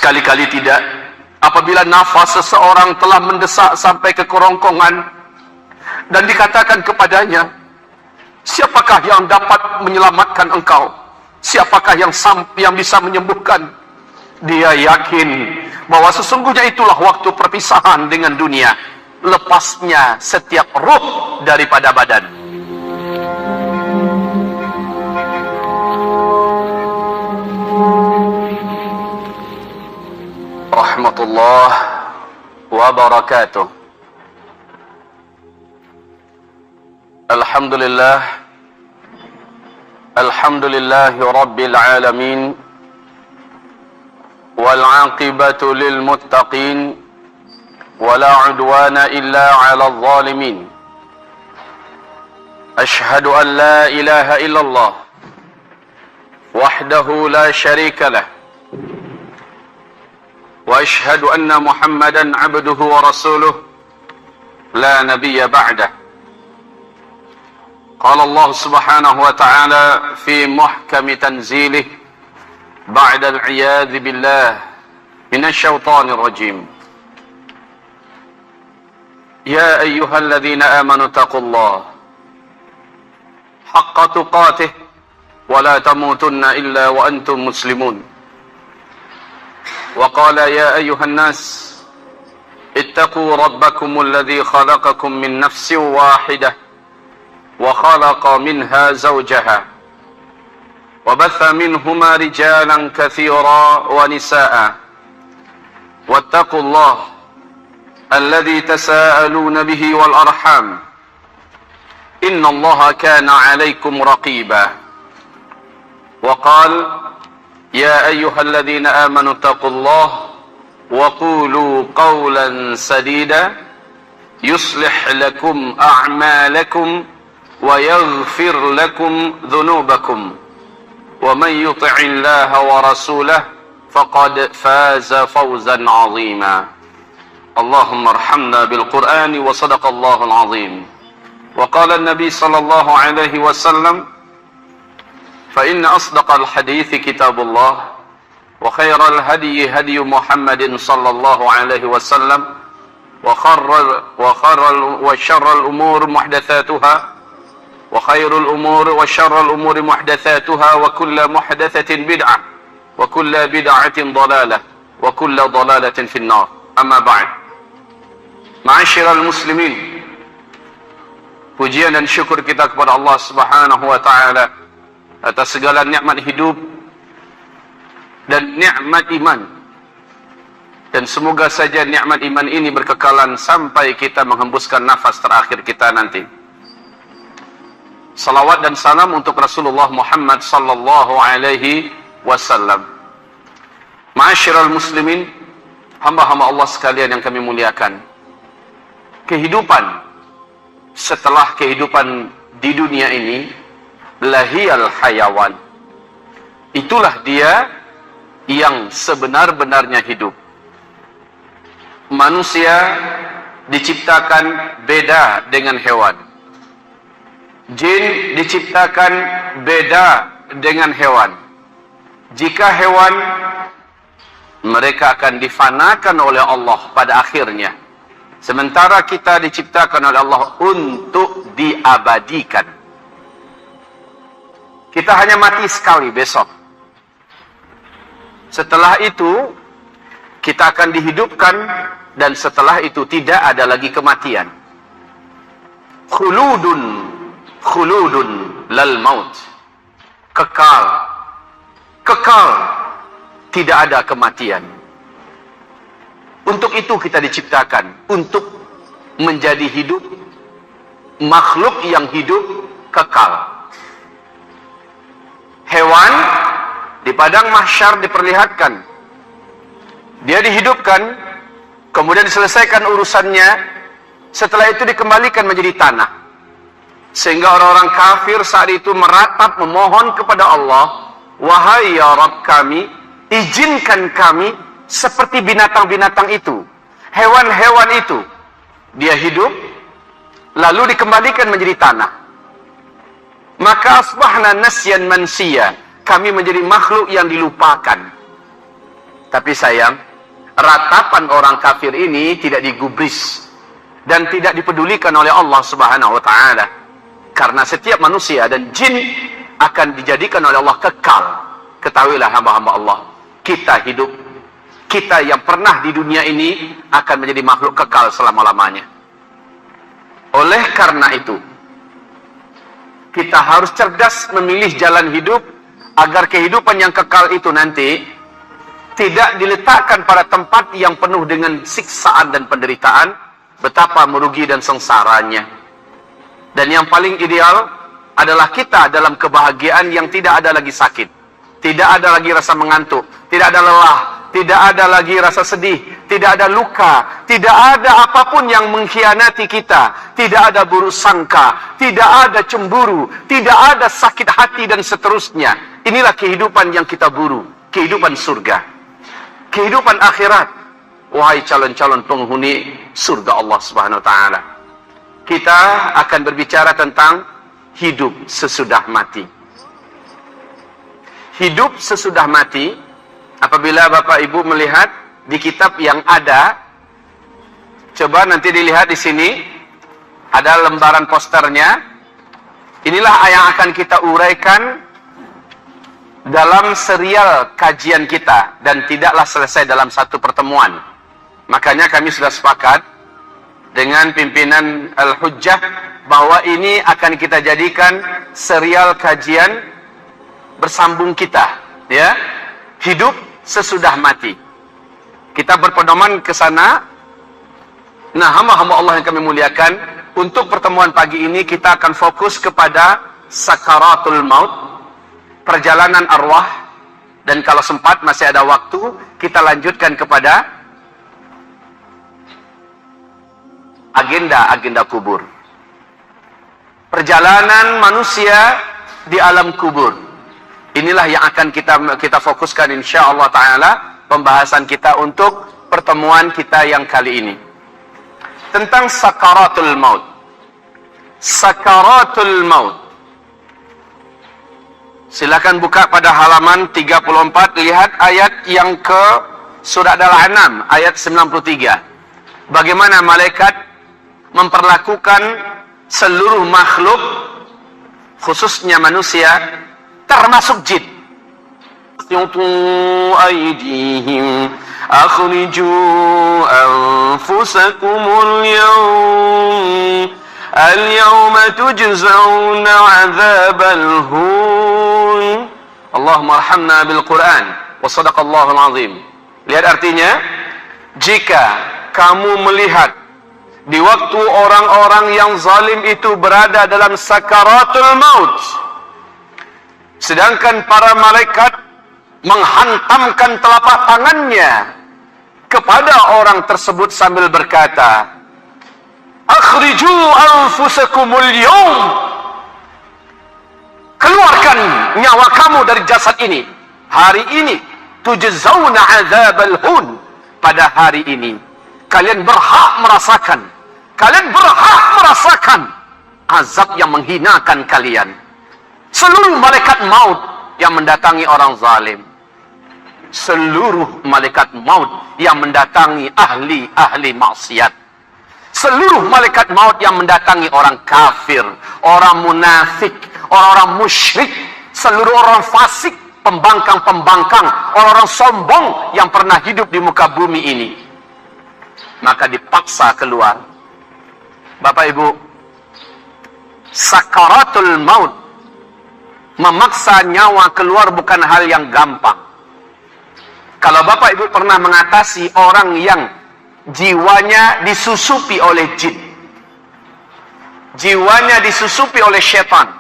Sekali-kali tidak. Apabila nafas seseorang telah mendesak sampai ke kerongkongan dan dikatakan kepadanya, siapakah yang dapat menyelamatkan engkau? Siapakah yang bisa menyembuhkan? Dia yakin bahwa sesungguhnya itulah waktu perpisahan dengan dunia, lepasnya setiap ruh daripada badan. Rahmatullah wa barakatuh. Alhamdulillah, alhamdulillahi rabbil alamin, wal aqibatu lil muttaqin, wala udwana illa 'alal zalimin. Ashhadu an la ilaha illallah wahdahu la syarika lah, wa ashhadu anna Muhammadan 'abduhu wa rasuluh la nabiyya ba'dah. Qala Allah subhanahu wa ta'ala fi muhkami tanzilih ba'da al-'iyadhi billah minasy syaithanir rajim. Ya ayyuhalladzina amanu taqullaha haqqa tuqatih wa la tamutunna illa wa antum muslimun. Wa qala ya ayyuhan nas ittaqu rabbakumul ladzi khalaqakum min nafsin wahidah wa khalaqa minha zawjaha wa batha minhuma rijalan katsira wa nisaa wattaqullaha alladzi tasaaluna bihi wal arham innallaha kana 'alaykum raqiba. Wa qala ya ayyuhalladzina amanu taqullaha wa qulu qawlan sadida yuslih lakum a'malakum wa yaghfir lakum dhunubakum wa man yuti'illaha wa rasulahu faqad faza fawzan 'azima. Allahumma arhamna bil Qur'ani wa sadaqallahul 'azim. Wa qala an-nabi sallallahu alaihi wasallam fa inna asdaqal hadithi kitabullah wa khairal hadyi hadyu Muhammadin sallallahu alaihi wasallam wa syarral umur muhdatsatuha wa khairul umur wa syarral umuri muhdatsatuha wa kullu muhdatsatin bid'ah wa kullu bid'atin dhalalah wa kullu dhalalatin finnar. Amma ba'd. Ma'asyiral muslimin, pujian dan syukur kita kepada Allah Subhanahu wa taala atas segala nikmat hidup dan nikmat iman. Dan semoga saja nikmat iman ini berkekalan sampai kita menghembuskan nafas terakhir kita nanti. Salawat dan salam untuk Rasulullah Muhammad sallallahu alaihi wasallam. Ma'asyiral muslimin, hamba-hamba Allah sekalian yang kami muliakan. Kehidupan setelah kehidupan di dunia ini, lahiyal hayawan. Itulah dia yang sebenar-benarnya hidup. Manusia diciptakan beda dengan hewan. Jin diciptakan beda dengan hewan. Jika hewan, mereka akan difanakan oleh Allah pada akhirnya. Sementara kita diciptakan oleh Allah untuk diabadikan. Kita hanya mati sekali besok. Setelah itu, kita akan dihidupkan, dan setelah itu tidak ada lagi kematian. Khuludun lal maut. Kekal. Kekal. Tidak ada kematian. Untuk itu kita diciptakan. Untuk menjadi hidup. Makhluk yang hidup kekal. Hewan di padang mahsyar diperlihatkan. Dia dihidupkan, kemudian diselesaikan urusannya, setelah itu dikembalikan menjadi tanah. Sehingga orang-orang kafir saat itu meratap memohon kepada Allah, wahai ya Rabb kami, izinkan kami seperti binatang-binatang itu, hewan-hewan itu. Dia hidup, lalu dikembalikan menjadi tanah. Maka asbahna nasyan mansiya, kami menjadi makhluk yang dilupakan. Tapi sayang, ratapan orang kafir ini tidak digubris dan tidak dipedulikan oleh Allah Subhanahu wa taala. Karena setiap manusia dan jin akan dijadikan oleh Allah kekal. Ketahuilah hamba-hamba Allah, kita hidup, kita yang pernah di dunia ini akan menjadi makhluk kekal selama-lamanya. Oleh karena itu, kita harus cerdas memilih jalan hidup agar kehidupan yang kekal itu nanti tidak diletakkan pada tempat yang penuh dengan siksaan dan penderitaan, betapa merugi dan sengsaranya. Dan yang paling ideal adalah kita dalam kebahagiaan yang tidak ada lagi sakit, tidak ada lagi rasa mengantuk, tidak ada lelah, tidak ada lagi rasa sedih, tidak ada luka, tidak ada apapun yang mengkhianati kita, tidak ada buruk sangka, tidak ada cemburu, tidak ada sakit hati dan seterusnya. Inilah kehidupan yang kita buru, kehidupan surga, kehidupan akhirat. Wahai calon-calon penghuni surga Allah Subhanahu wa taala. Kita akan berbicara tentang hidup sesudah mati. Hidup sesudah mati, apabila Bapak Ibu melihat di kitab yang ada, coba nanti dilihat di sini, ada lembaran posternya. Inilah yang akan kita uraikan dalam serial kajian kita, dan tidaklah selesai dalam satu pertemuan. Makanya kami sudah sepakat dengan pimpinan Al-Hujjah bahwa ini akan kita jadikan serial kajian bersambung kita, ya. Hidup sesudah mati. Kita berpedoman ke sana. Nah, hamba-hamba Allah yang kami muliakan, untuk pertemuan pagi ini kita akan fokus kepada sakaratul maut, perjalanan arwah, dan kalau sempat masih ada waktu, kita lanjutkan kepada agenda-agenda kubur. Perjalanan manusia di alam kubur. Inilah yang akan kita fokuskan insyaallah taala pembahasan kita untuk pertemuan kita yang kali ini. Tentang sakaratul maut. Sakaratul maut. Silakan buka pada halaman 34, lihat ayat yang ke surat Al-An'am ayat 93. Bagaimana malaikat memperlakukan seluruh makhluk, khususnya manusia, termasuk jin. Aydihim akhriju anfusakumul yawm al-yawma tujzauna 'adzabal hun. Allahumma arhamna bil Qur'an wa sadaqallahul azim. Lihat artinya, jika kamu melihat di waktu orang-orang yang zalim itu berada dalam sakaratul maut, sedangkan para malaikat menghantamkan telapak tangannya kepada orang tersebut sambil berkata, akhriju anfusakumul yawm, keluarkan nyawa kamu dari jasad ini hari ini, tujzauna adzabal hun, pada hari ini kalian berhak merasakan azab yang menghinakan kalian. Seluruh malaikat maut yang mendatangi orang zalim, seluruh malaikat maut yang mendatangi ahli maksiat, seluruh malaikat maut yang mendatangi orang kafir, orang munafik, orang musyrik, seluruh orang fasik, pembangkang-pembangkang, orang-orang sombong yang pernah hidup di muka bumi ini, maka dipaksa keluar. Bapak Ibu, sakaratul maut, memaksa nyawa keluar bukan hal yang gampang. Kalau Bapak Ibu pernah mengatasi orang yang jiwanya disusupi oleh jin, jiwanya disusupi oleh syaitan,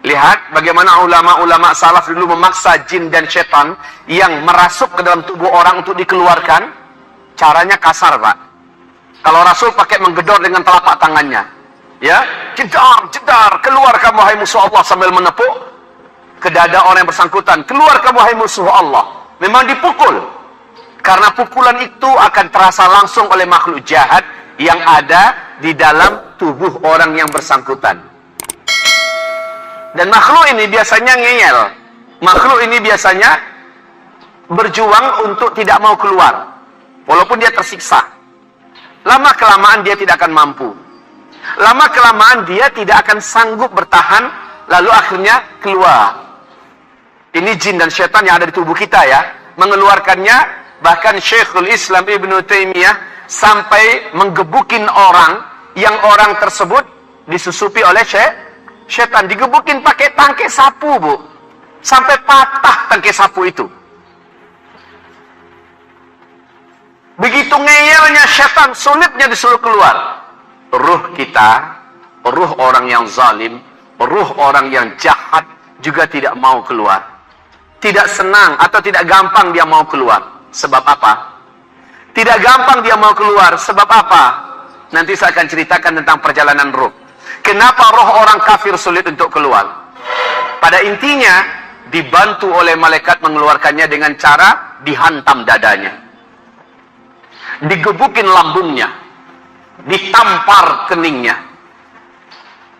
lihat bagaimana ulama-ulama salaf dulu memaksa jin dan syaitan yang merasuk ke dalam tubuh orang untuk dikeluarkan. Caranya kasar, Pak. Kalau Rasul pakai menggedor dengan telapak tangannya, ya, jedar, keluar kamu hai musuh Allah, sambil menepuk ke dada orang yang bersangkutan, keluar kamu hai musuh Allah. Memang dipukul, karena pukulan itu akan terasa langsung oleh makhluk jahat yang ada di dalam tubuh orang yang bersangkutan. Dan makhluk ini biasanya ngeyel, makhluk ini biasanya berjuang untuk tidak mau keluar, walaupun dia tersiksa. Lama kelamaan dia tidak akan mampu. Lama kelamaan dia tidak akan sanggup bertahan, lalu akhirnya keluar. Ini jin dan syaitan yang ada di tubuh kita ya, mengeluarkannya. Bahkan Syekhul Islam Ibnu Taimiyah sampai menggebukin orang, yang orang tersebut disusupi oleh syaitan, digebukin pakai tangkai sapu, Bu. Sampai patah tangkai sapu itu. Begitu ngeyelnya syaitan, sulitnya disuruh keluar. Ruh kita, ruh orang yang zalim, ruh orang yang jahat juga tidak mau keluar. Tidak senang atau tidak gampang dia mau keluar. Sebab apa? Tidak gampang dia mau keluar. Sebab apa? Nanti saya akan ceritakan tentang perjalanan ruh. Kenapa roh orang kafir sulit untuk keluar? Pada intinya, dibantu oleh malaikat mengeluarkannya dengan cara dihantam dadanya, digebukin lambungnya, ditampar keningnya,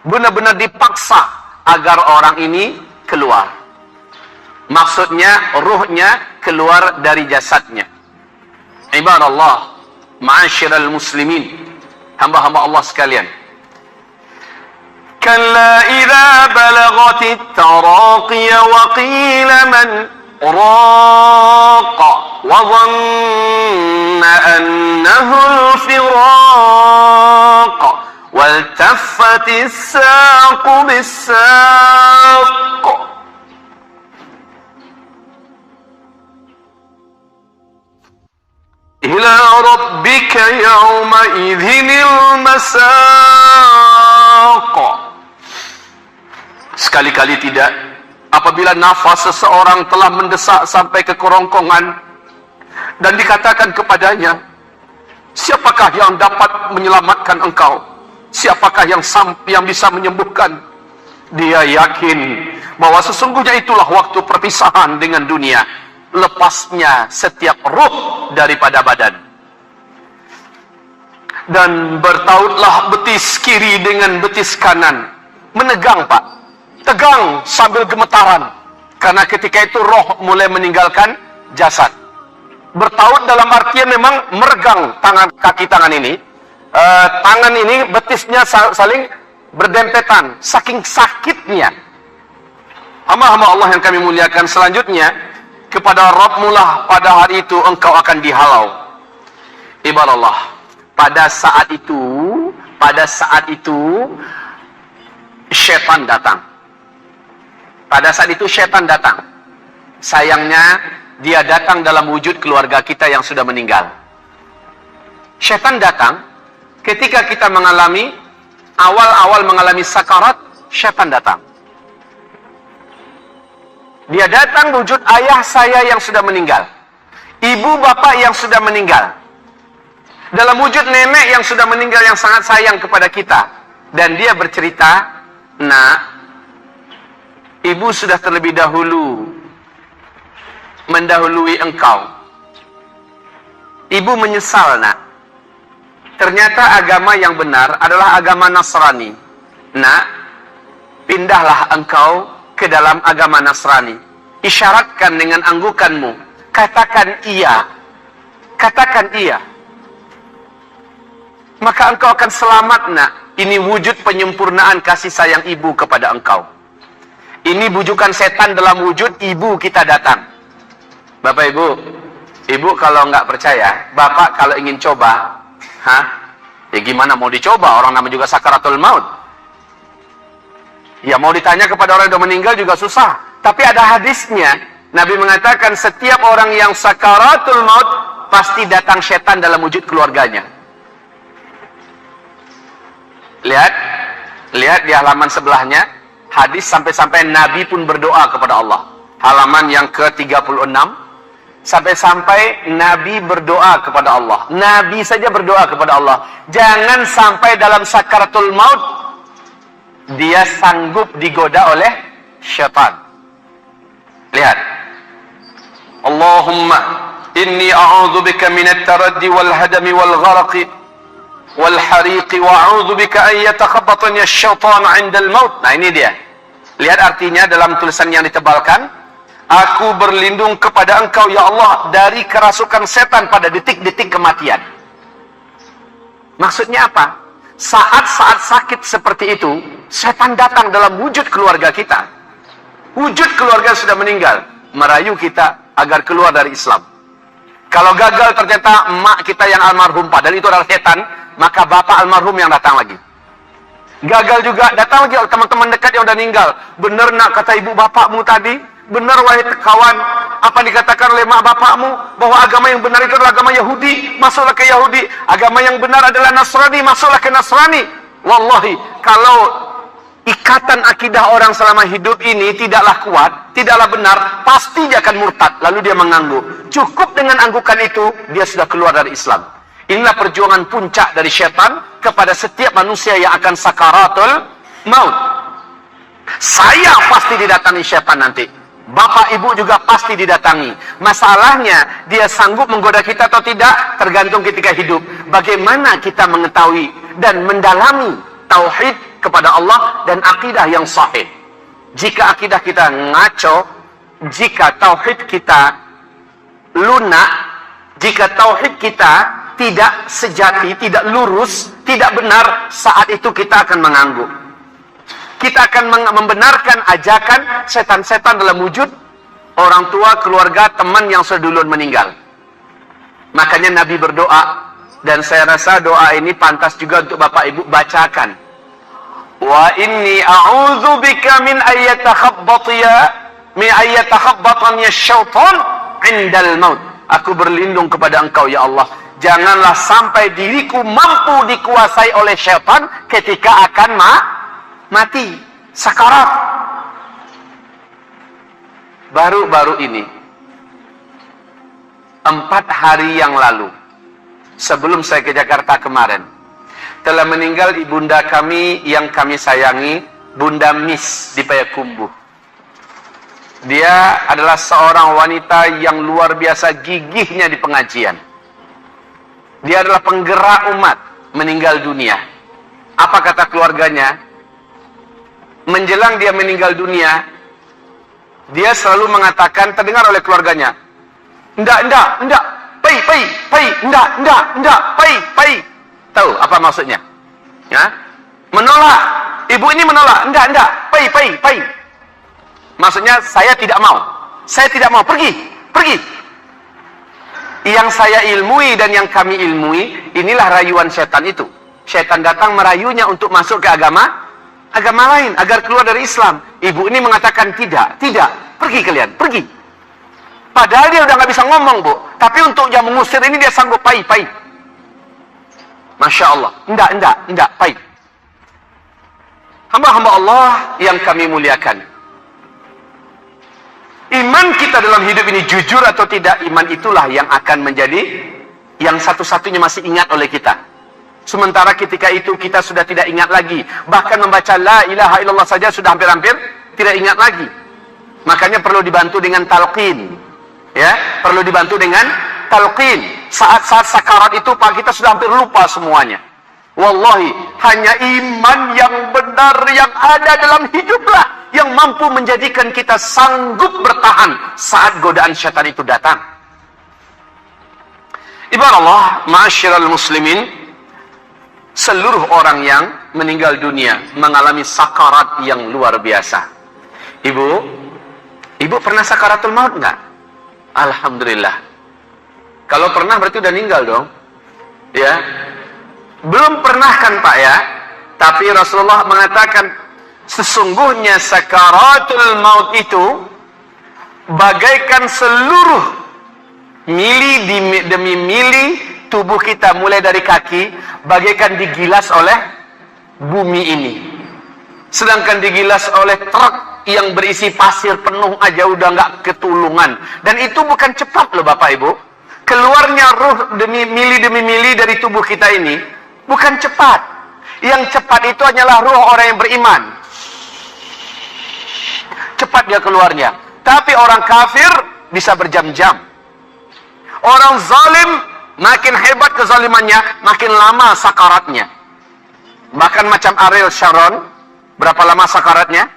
benar-benar dipaksa agar orang ini keluar. Maksudnya ruhnya keluar dari jasadnya. Ibadallah, ma'asyiral muslimin, hamba-hamba Allah sekalian. Kalla idza balagatit taraqi wa qila man raqa wa dhanna annahu al-firaq waltaffatis saqu bis-saq. Ila rabbika yawma idhinil masaq. Sekali-kali tidak, apabila nafas seseorang telah mendesak sampai ke kerongkongan dan dikatakan kepadanya, siapakah yang dapat menyelamatkan engkau? Siapakah yang bisa menyembuhkan? Dia yakin bahwa sesungguhnya itulah waktu perpisahan dengan dunia, lepasnya setiap ruh daripada badan. Dan bertautlah betis kiri dengan betis kanan. Menegang, Pak. Tegang sambil gemetaran. Karena ketika itu roh mulai meninggalkan jasad. Bertaut dalam artian memang meregang kaki tangan ini. Tangan ini betisnya saling berdempetan. Saking sakitnya. Hamba-hamba Allah yang kami muliakan, selanjutnya, kepada Rabbmu lah pada hari itu engkau akan dihalau. Ibadallah, pada saat itu syaitan datang. Pada saat itu syaitan datang. Sayangnya dia datang dalam wujud keluarga kita yang sudah meninggal. Syaitan datang ketika kita awal-awal mengalami sakarat. Syaitan datang. Dia datang wujud ayah saya yang sudah meninggal, ibu bapak yang sudah meninggal, dalam wujud nenek yang sudah meninggal yang sangat sayang kepada kita. Dan dia bercerita, nak, ibu sudah terlebih dahulu mendahului engkau. Ibu menyesal, nak. Ternyata agama yang benar adalah agama Nasrani. Nak, pindahlah engkau ke dalam agama Nasrani. Isyaratkan dengan anggukanmu. Katakan iya. Katakan iya. Maka engkau akan selamat, nak. Ini wujud penyempurnaan kasih sayang ibu kepada engkau. Ini bujukan setan dalam wujud ibu kita datang. Bapak ibu, ibu kalau nggak percaya, bapak kalau ingin coba, ya gimana mau dicoba? Orang namanya juga sakaratul maut. Ya mau ditanya kepada orang yang sudah meninggal juga susah. Tapi ada hadisnya, Nabi mengatakan setiap orang yang sakaratul maut pasti datang setan dalam wujud keluarganya. Lihat di halaman sebelahnya, hadis sampai-sampai Nabi pun berdoa kepada Allah. Halaman yang ke-36, sampai-sampai Nabi berdoa kepada Allah. Nabi saja berdoa kepada Allah. Jangan sampai dalam sakaratul maut dia sanggup digoda oleh syaitan. Lihat. Allahumma inni a'udzubika minat taraddi wal hadami wal gharaqi wal hariqi wa a'udzubika an yatakhabbatani asy-syaitan 'inda al-maut. Nah, ini dia. Lihat artinya dalam tulisan yang ditebalkan. Aku berlindung kepada Engkau ya Allah dari kerasukan setan pada detik-detik kematian. Maksudnya apa? Saat-saat sakit seperti itu, setan datang dalam wujud keluarga kita. Wujud keluarga sudah meninggal, merayu kita agar keluar dari Islam. Kalau gagal ternyata emak kita yang almarhum, padahal itu adalah setan, maka bapak almarhum yang datang lagi. Gagal juga, datang lagi teman-teman dekat yang udah meninggal. Benar nak kata ibu bapakmu tadi? Benar wahai kawan, apa dikatakan oleh mak bapakmu bahwa agama yang benar itu adalah agama Yahudi, masuklah ke Yahudi. Agama yang benar adalah Nasrani, masuklah ke Nasrani. Wallahi, kalau ikatan akidah orang selama hidup ini tidaklah kuat, tidaklah benar, pasti dia akan murtad, lalu dia mengangguk. Cukup dengan anggukan itu, dia sudah keluar dari Islam. Inilah perjuangan puncak dari syaitan kepada setiap manusia yang akan sakaratul maut. Saya pasti didatangi syaitan nanti. Bapak ibu juga pasti didatangi. Masalahnya, dia sanggup menggoda kita atau tidak, tergantung ketika hidup. Bagaimana kita mengetahui dan mendalami tauhid kepada Allah dan akidah yang sahih. Jika akidah kita ngaco, jika tauhid kita lunak, jika tauhid kita tidak sejati, tidak lurus, tidak benar, saat itu kita akan mengangguk. Kita akan membenarkan ajakan setan-setan dalam wujud orang tua, keluarga, teman yang sudah duluan meninggal. Makanya Nabi berdoa, dan saya rasa doa ini pantas juga untuk Bapak Ibu bacakan. Wa inni a'udzubika min ayyatakhabbatani syaitan indal maut. Aku berlindung kepada Engkau ya Allah. Janganlah sampai diriku mampu dikuasai oleh syaitan ketika akan mati, sakarat. Baru-baru ini, 4 hari yang lalu, sebelum saya ke Jakarta kemarin, telah meninggal ibunda kami yang kami sayangi, Bunda Miss di Payakumbuh. Dia adalah seorang wanita yang luar biasa gigihnya di pengajian. Dia adalah penggerak umat, meninggal dunia. Apa kata keluarganya? Menjelang dia meninggal dunia, dia selalu mengatakan, terdengar oleh keluarganya, enggak, pai. Tahu apa maksudnya? Ya? Menolak. Ibu ini menolak, enggak, pai. Maksudnya, saya tidak mau, pergi. Yang saya ilmui dan yang kami ilmui, inilah rayuan setan itu. Setan datang merayunya untuk masuk ke agama lain, agar keluar dari Islam. Ibu ini mengatakan tidak, pergi kalian, pergi. Padahal dia udah nggak bisa ngomong, Bu. Tapi untuk yang mengusir ini dia sanggup, pai. Masya Allah, enggak, pai. Hamba-hamba Allah yang kami muliakan. Iman kita dalam hidup ini jujur atau tidak, iman itulah yang akan menjadi yang satu-satunya masih ingat oleh kita. Sementara ketika itu kita sudah tidak ingat lagi. Bahkan membaca la ilaha illallah saja sudah hampir-hampir tidak ingat lagi. Makanya perlu dibantu dengan talqin. Ya, perlu dibantu dengan talqin. Saat-saat sakarat itu Pak, kita sudah hampir lupa semuanya. Wallahi, hanya iman yang benar yang ada dalam hiduplah yang mampu menjadikan kita sanggup bertahan saat godaan syaitan itu datang. Ibarat Allah, ma'asyiral muslimin, seluruh orang yang meninggal dunia mengalami sakarat yang luar biasa. Ibu pernah sakaratul maut enggak? Alhamdulillah. Kalau pernah berarti udah meninggal dong. Ya. Belum pernah kan Pak ya? Tapi Rasulullah mengatakan sesungguhnya sakaratul maut itu bagaikan seluruh mili demi mili tubuh kita mulai dari kaki bagaikan digilas oleh bumi ini. Sedangkan digilas oleh truk yang berisi pasir penuh aja udah nggak ketulungan. Dan itu bukan cepat loh Bapak Ibu. Keluarnya ruh demi mili dari tubuh kita ini bukan cepat. Yang cepat itu hanyalah ruh orang yang beriman. Cepat dia keluarnya. Tapi orang kafir bisa berjam-jam. Orang zalim makin hebat kezalimannya, makin lama sakaratnya. Bahkan macam Ariel Sharon, berapa lama sakaratnya?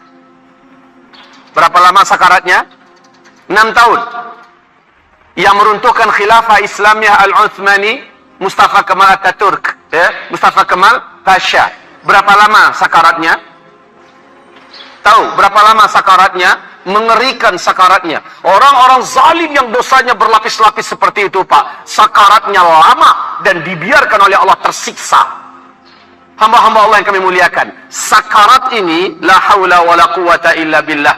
Berapa lama sakaratnya? 6 tahun. Yang meruntuhkan khilafah Islamiyah Al-Uthmani, Mustafa Kemal Ataturk, Mustafa Kemal Pasha. Berapa lama sakaratnya? Tahu berapa lama sakaratnya? Mengerikan sakaratnya. Orang-orang zalim yang dosanya berlapis-lapis seperti itu, Pak. Sakaratnya lama dan dibiarkan oleh Allah tersiksa. Hamba-hamba Allah yang kami muliakan. Sakarat ini, la haula wa la quwata illa billah.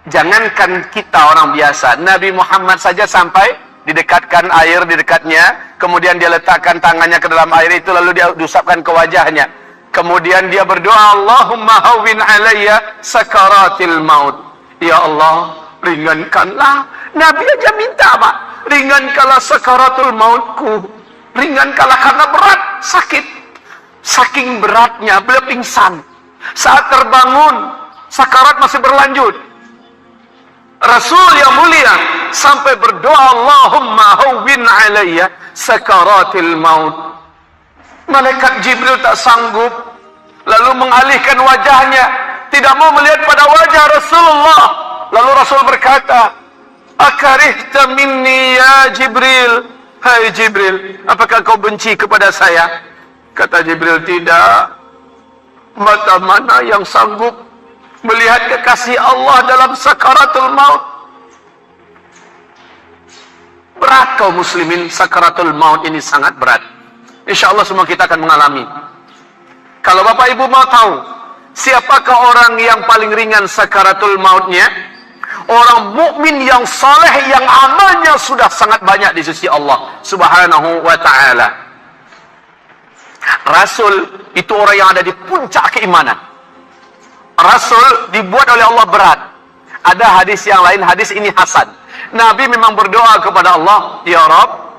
Jangankan kita orang biasa, Nabi Muhammad saja sampai didekatkan air di dekatnya, kemudian dia letakkan tangannya ke dalam air itu, lalu dia diusapkan ke wajahnya. Kemudian dia berdoa, Allahumma hawwin alayya sakaratil maut. Ya Allah, ringankanlah. Nabi aja minta, Pak. Ringankanlah sakaratul mautku. Ringankanlah karena berat, sakit. Saking beratnya, beliau pingsan. Saat terbangun, sakarat masih berlanjut. Rasul yang mulia sampai berdoa, Allahumma hawwin alayya sakaratil maut. Malaikat Jibril tak sanggup, lalu mengalihkan wajahnya, tidak mau melihat pada wajah Rasulullah. Lalu Rasul berkata, Akarihta minni ya Jibril. Hai Jibril, apakah kau benci kepada saya? Kata Jibril, tidak. Mata mana yang sanggup melihat kekasih Allah dalam sakaratul maut? Berat kaum muslimin, sakaratul maut ini sangat berat. Insya Allah semua kita akan mengalami. Kalau Bapak Ibu mau tahu siapakah orang yang paling ringan sakaratul mautnya? Orang mukmin yang saleh, yang amalnya sudah sangat banyak di sisi Allah Subhanahu wa ta'ala. Rasul itu orang yang ada di puncak keimanan. Rasul dibuat oleh Allah berat. Ada hadis yang lain, hadis ini hasan. Nabi memang berdoa kepada Allah, Ya Rabb,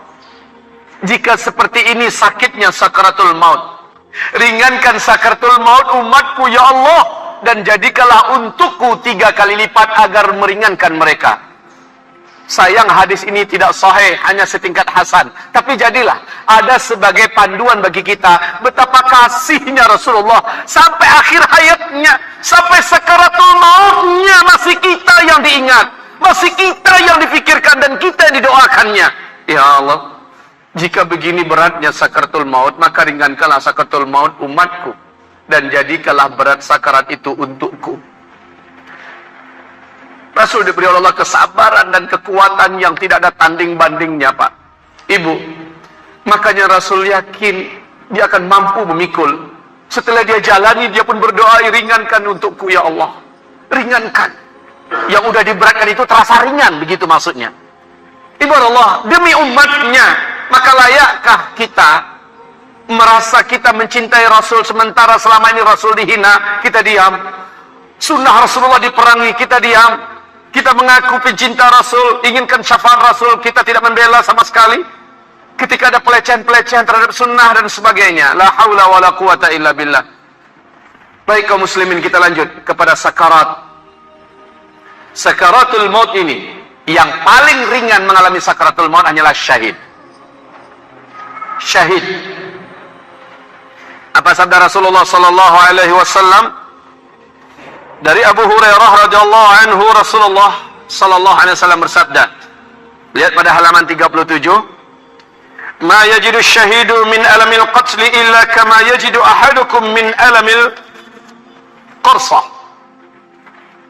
jika seperti ini sakitnya sakaratul maut, ringankan sakaratul maut umatku ya Allah, dan jadikanlah untukku 3 kali lipat agar meringankan mereka. Sayang hadis ini tidak sahih, hanya setingkat hasan. Tapi jadilah ada sebagai panduan bagi kita betapa kasihnya Rasulullah sampai akhir hayatnya, sampai sakaratul mautnya masih kita yang diingat, masih kita yang dipikirkan dan kita yang didoakannya. Ya Allah, jika begini beratnya sakaratul maut, maka ringankanlah sakaratul maut umatku dan jadikanlah berat sakarat itu untukku. Rasul diberi oleh Allah kesabaran dan kekuatan yang tidak ada tanding bandingnya, Pak. Ibu, makanya Rasul yakin dia akan mampu memikul. Setelah dia jalani, dia pun berdoa, ringankan untukku ya Allah. Ringankan. Yang udah diberatkan itu terasa ringan, begitu maksudnya. Ibu Allah, demi umatnya, maka layakkah kita merasa kita mencintai Rasul sementara selama ini Rasul dihina, kita diam. Sunnah Rasulullah diperangi, kita diam. Kita mengaku pencinta Rasul, inginkan syafaat Rasul, kita tidak membela sama sekali. Ketika ada pelecehan-pelecehan terhadap sunnah dan sebagainya, la haula wa la quwata illa billah. Baik kaum muslimin, kita lanjut kepada sakarat. Sakaratul maut ini, yang paling ringan mengalami sakaratul maut hanyalah syahid. Syahid. Apa sabda Rasulullah sallallahu alaihi wasallam? Dari Abu Hurairah radhiyallahu anhu, Rasulullah sallallahu alaihi wasallam bersabda. Lihat pada halaman 37. Ma yajidu syahidu min alamil qatl illa kama yajidu ahadukum min alamil qarsah.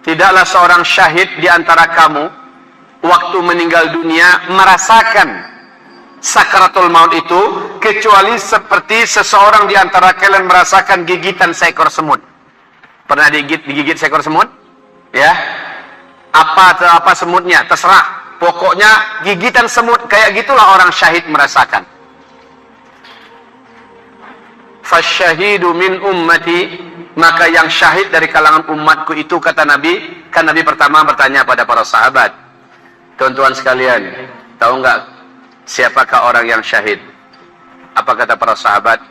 Tidaklah seorang syahid di antara kamu waktu meninggal dunia merasakan sakaratul maut itu kecuali seperti seseorang di antara kalian merasakan gigitan seekor semut. Pernah digigit seekor semut? Ya. Apa semutnya? Terserah. Pokoknya gigitan semut kayak gitulah orang syahid merasakan. Fasyahidu min ummati, maka yang syahid dari kalangan umatku itu, kata Nabi. Kan Nabi pertama bertanya pada para sahabat, tuan-tuan sekalian, tahu nggak siapakah orang yang syahid? Apa kata para sahabat?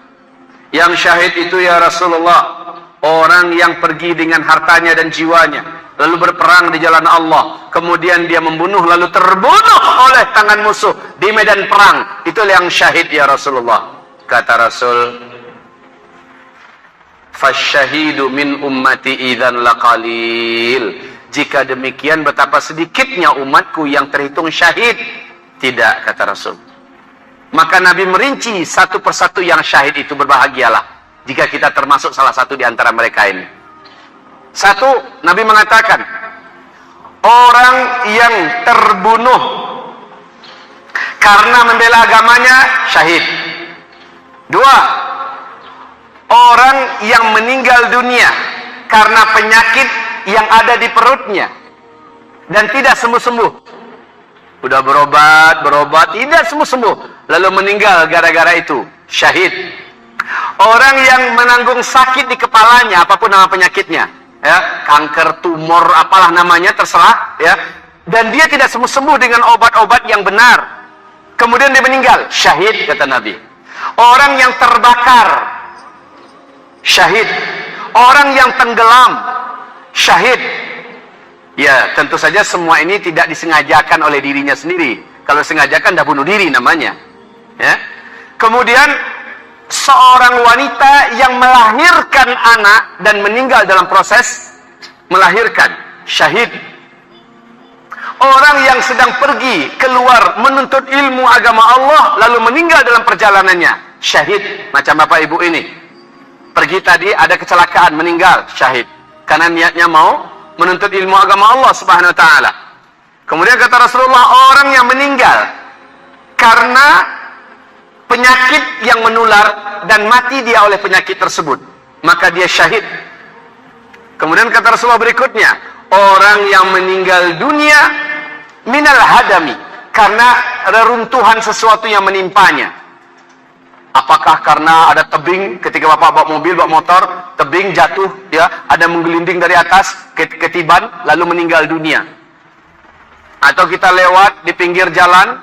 Yang syahid itu ya Rasulullah, orang yang pergi dengan hartanya dan jiwanya, lalu berperang di jalan Allah, kemudian dia membunuh lalu terbunuh oleh tangan musuh di medan perang, itulah yang syahid ya Rasulullah. Kata Rasul, fasyahidu min ummati idzan laqalil, Jika demikian betapa sedikitnya umatku yang terhitung syahid. Tidak, kata Rasul. Maka Nabi merinci satu persatu yang syahid itu. Berbahagialah jika kita termasuk salah satu di antara mereka ini. Satu, Nabi mengatakan, orang yang terbunuh karena membela agamanya, syahid. Dua, orang yang meninggal dunia karena penyakit yang ada di perutnya dan tidak sembuh-sembuh. Udah berobat, tidak sembuh-sembuh, lalu meninggal gara-gara itu, syahid. Orang yang menanggung sakit di kepalanya, apapun nama penyakitnya, ya, kanker, tumor, apalah namanya, terserah, ya, dan dia tidak sembuh-sembuh dengan obat-obat yang benar, kemudian dia meninggal, syahid, kata Nabi. Orang yang terbakar, syahid. Orang yang tenggelam, syahid. Ya, tentu saja semua ini tidak disengajakan oleh dirinya sendiri. Kalau sengajakan dah bunuh diri namanya. Ya. Kemudian seorang wanita yang melahirkan anak dan meninggal dalam proses melahirkan, syahid. Orang yang sedang pergi keluar menuntut ilmu agama Allah lalu meninggal dalam perjalanannya, syahid. Macam Bapak Ibu ini. Pergi tadi ada kecelakaan, meninggal, syahid. Karena niatnya mau menuntut ilmu agama Allah Subhanahu wa taala. Kemudian kata Rasulullah, orang yang meninggal karena penyakit yang menular dan mati dia oleh penyakit tersebut, maka dia syahid. Kemudian kata Rasulullah berikutnya, orang yang meninggal dunia minal hadami, karena reruntuhan sesuatu yang menimpanya. Apakah karena ada tebing ketika Bapak bawa mobil, bawa motor, tebing jatuh, ya, ada menggelinding dari atas, ketiban, lalu meninggal dunia. Atau kita lewat di pinggir jalan,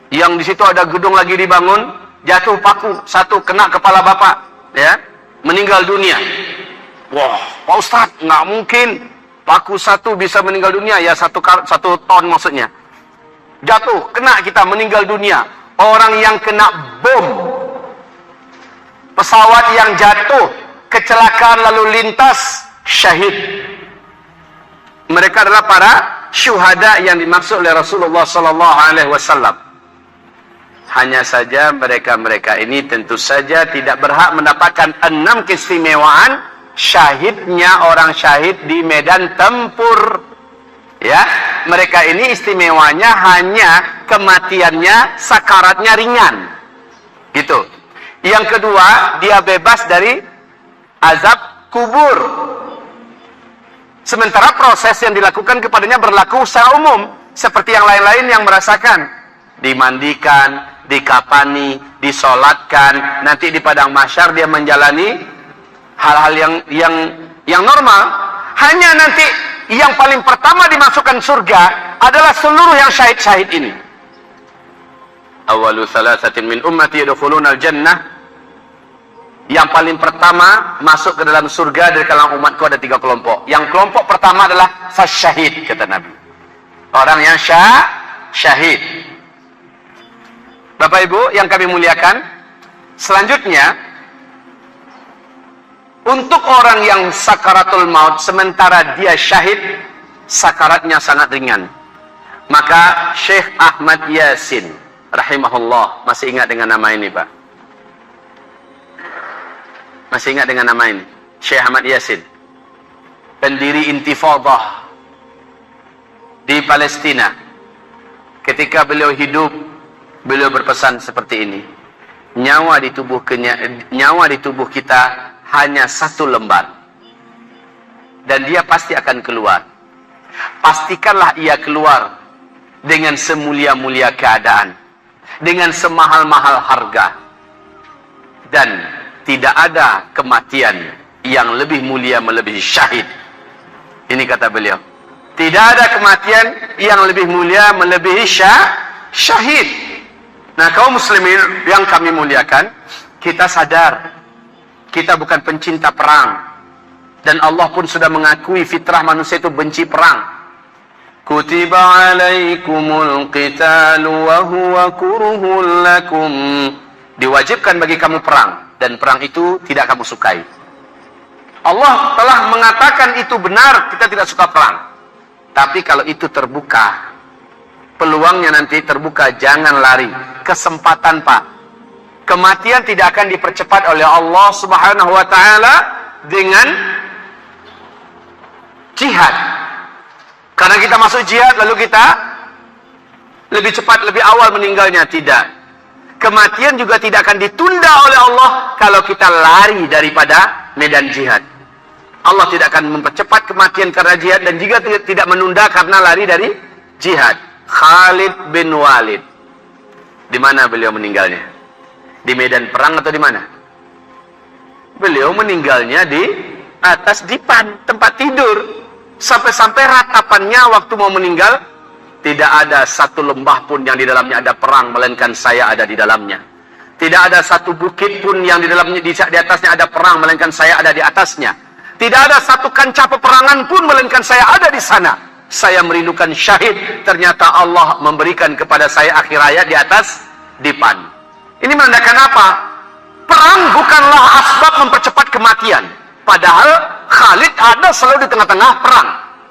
yang di situ ada gedung lagi dibangun, jatuh paku satu kena kepala Bapak, ya, meninggal dunia. Wah, Pak Ustadz, nggak mungkin paku satu bisa meninggal dunia, ya satu ton maksudnya. Jatuh, kena kita meninggal dunia. Orang yang kena bom, pesawat yang jatuh, kecelakaan lalu lintas, syahid. Mereka adalah para syuhada yang dimaksud oleh Rasulullah SAW. Hanya saja mereka-mereka ini tentu saja tidak berhak mendapatkan 6 keistimewaan syahidnya orang syahid di medan tempur. Ya, mereka ini istimewanya hanya kematiannya, sakaratnya ringan. Gitu. Yang kedua, dia bebas dari azab kubur. Sementara proses yang dilakukan kepadanya berlaku secara umum, seperti yang lain-lain yang merasakan. Dimandikan, dikapani, disolatkan, nanti di padang mahsyar dia menjalani hal-hal yang normal. Hanya nanti yang paling pertama dimasukkan surga adalah seluruh yang syahid-syahid ini. Awalu thalathatin min ummati yadkhuluna al-jannah. Yang paling pertama masuk ke dalam surga dari kalangan umatku ada 3 kelompok. Yang kelompok pertama adalah fasyahid, kata Nabi. Orang yang syahid. Bapak Ibu yang kami muliakan, selanjutnya untuk orang yang sakaratul maut sementara dia syahid, sakaratnya sangat ringan. Maka Syekh Ahmad Yasin rahimahullah, masih ingat dengan nama ini, Pak? Masih ingat dengan nama ini? Syekh Ahmad Yasin, pendiri intifadah di Palestina. Ketika beliau hidup, beliau berpesan seperti ini. Nyawa di tubuh kita hanya 1 lembar. Dan dia pasti akan keluar. Pastikanlah ia keluar dengan semulia-mulia keadaan, dengan semahal-mahal harga. Dan tidak ada kematian yang lebih mulia melebihi syahid. Ini kata beliau. Tidak ada kematian yang lebih mulia melebihi syahid. Nah, kaum muslimin yang kami muliakan, kita sadar kita bukan pencinta perang. Dan Allah pun sudah mengakui fitrah manusia itu benci perang. Kutiba alaikumul qitalu wa huwa kurhul lakum. Diwajibkan bagi kamu perang. Dan perang itu tidak kamu sukai. Allah telah mengatakan itu benar, kita tidak suka perang. Tapi kalau itu terbuka, peluangnya nanti terbuka, jangan lari. Kesempatan, Pak. Kematian tidak akan dipercepat oleh Allah Subhanahu wa taala dengan jihad. Karena kita masuk jihad lalu kita lebih cepat, lebih awal meninggalnya. Tidak. Kematian juga tidak akan ditunda oleh Allah kalau kita lari daripada medan jihad. Allah tidak akan mempercepat kematian karena jihad dan juga tidak menunda karena lari dari jihad. Khalid bin Walid. Di mana beliau meninggalnya? Di medan perang atau di mana? Beliau meninggalnya di atas dipan, tempat tidur. Sampai-sampai ratapannya waktu mau meninggal, tidak ada satu lembah pun yang di dalamnya ada perang, melainkan saya ada di dalamnya. Tidak ada satu bukit pun yang di dalamnya di atasnya ada perang, melainkan saya ada di atasnya. Tidak ada satu kancah peperangan pun, melainkan saya ada di sana. Saya merindukan syahid, ternyata Allah memberikan kepada saya akhir hayat di atas dipan. Ini menandakan apa? Perang bukanlah asbab mempercepat kematian. Padahal Khalid ada selalu di tengah-tengah perang.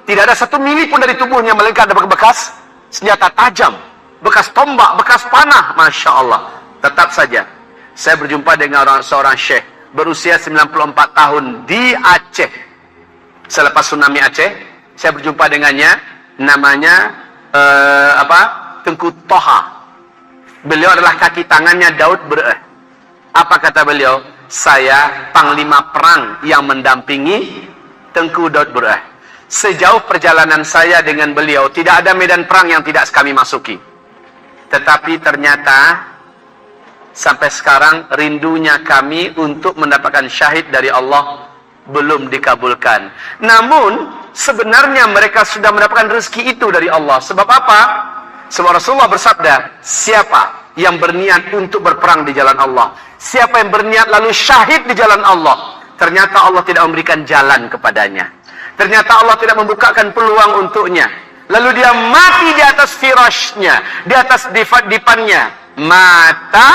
Tidak ada satu mili pun dari tubuhnya, melainkan ada bekas senjata tajam, bekas tombak, bekas panah. Masya Allah. Tetap saja, saya berjumpa dengan seorang syekh berusia 94 tahun di Aceh. Selepas tsunami Aceh, saya berjumpa dengannya. Namanya Tengku Toha. Beliau adalah kaki tangannya Daud Bereh. Apa kata beliau? Saya panglima perang yang mendampingi Tengku Daud Bereh. Sejauh perjalanan saya dengan beliau, tidak ada medan perang yang tidak kami masuki. Tetapi ternyata sampai sekarang rindunya kami untuk mendapatkan syahid dari Allah belum dikabulkan. Namun sebenarnya mereka sudah mendapatkan rezeki itu dari Allah. Sebab apa? Sebab Rasulullah bersabda, siapa yang berniat untuk berperang di jalan Allah, siapa yang berniat lalu syahid di jalan Allah, ternyata Allah tidak memberikan jalan kepadanya. Ternyata Allah tidak membukakan peluang untuknya. Lalu dia mati di atas firashnya, di atas dipannya. Mata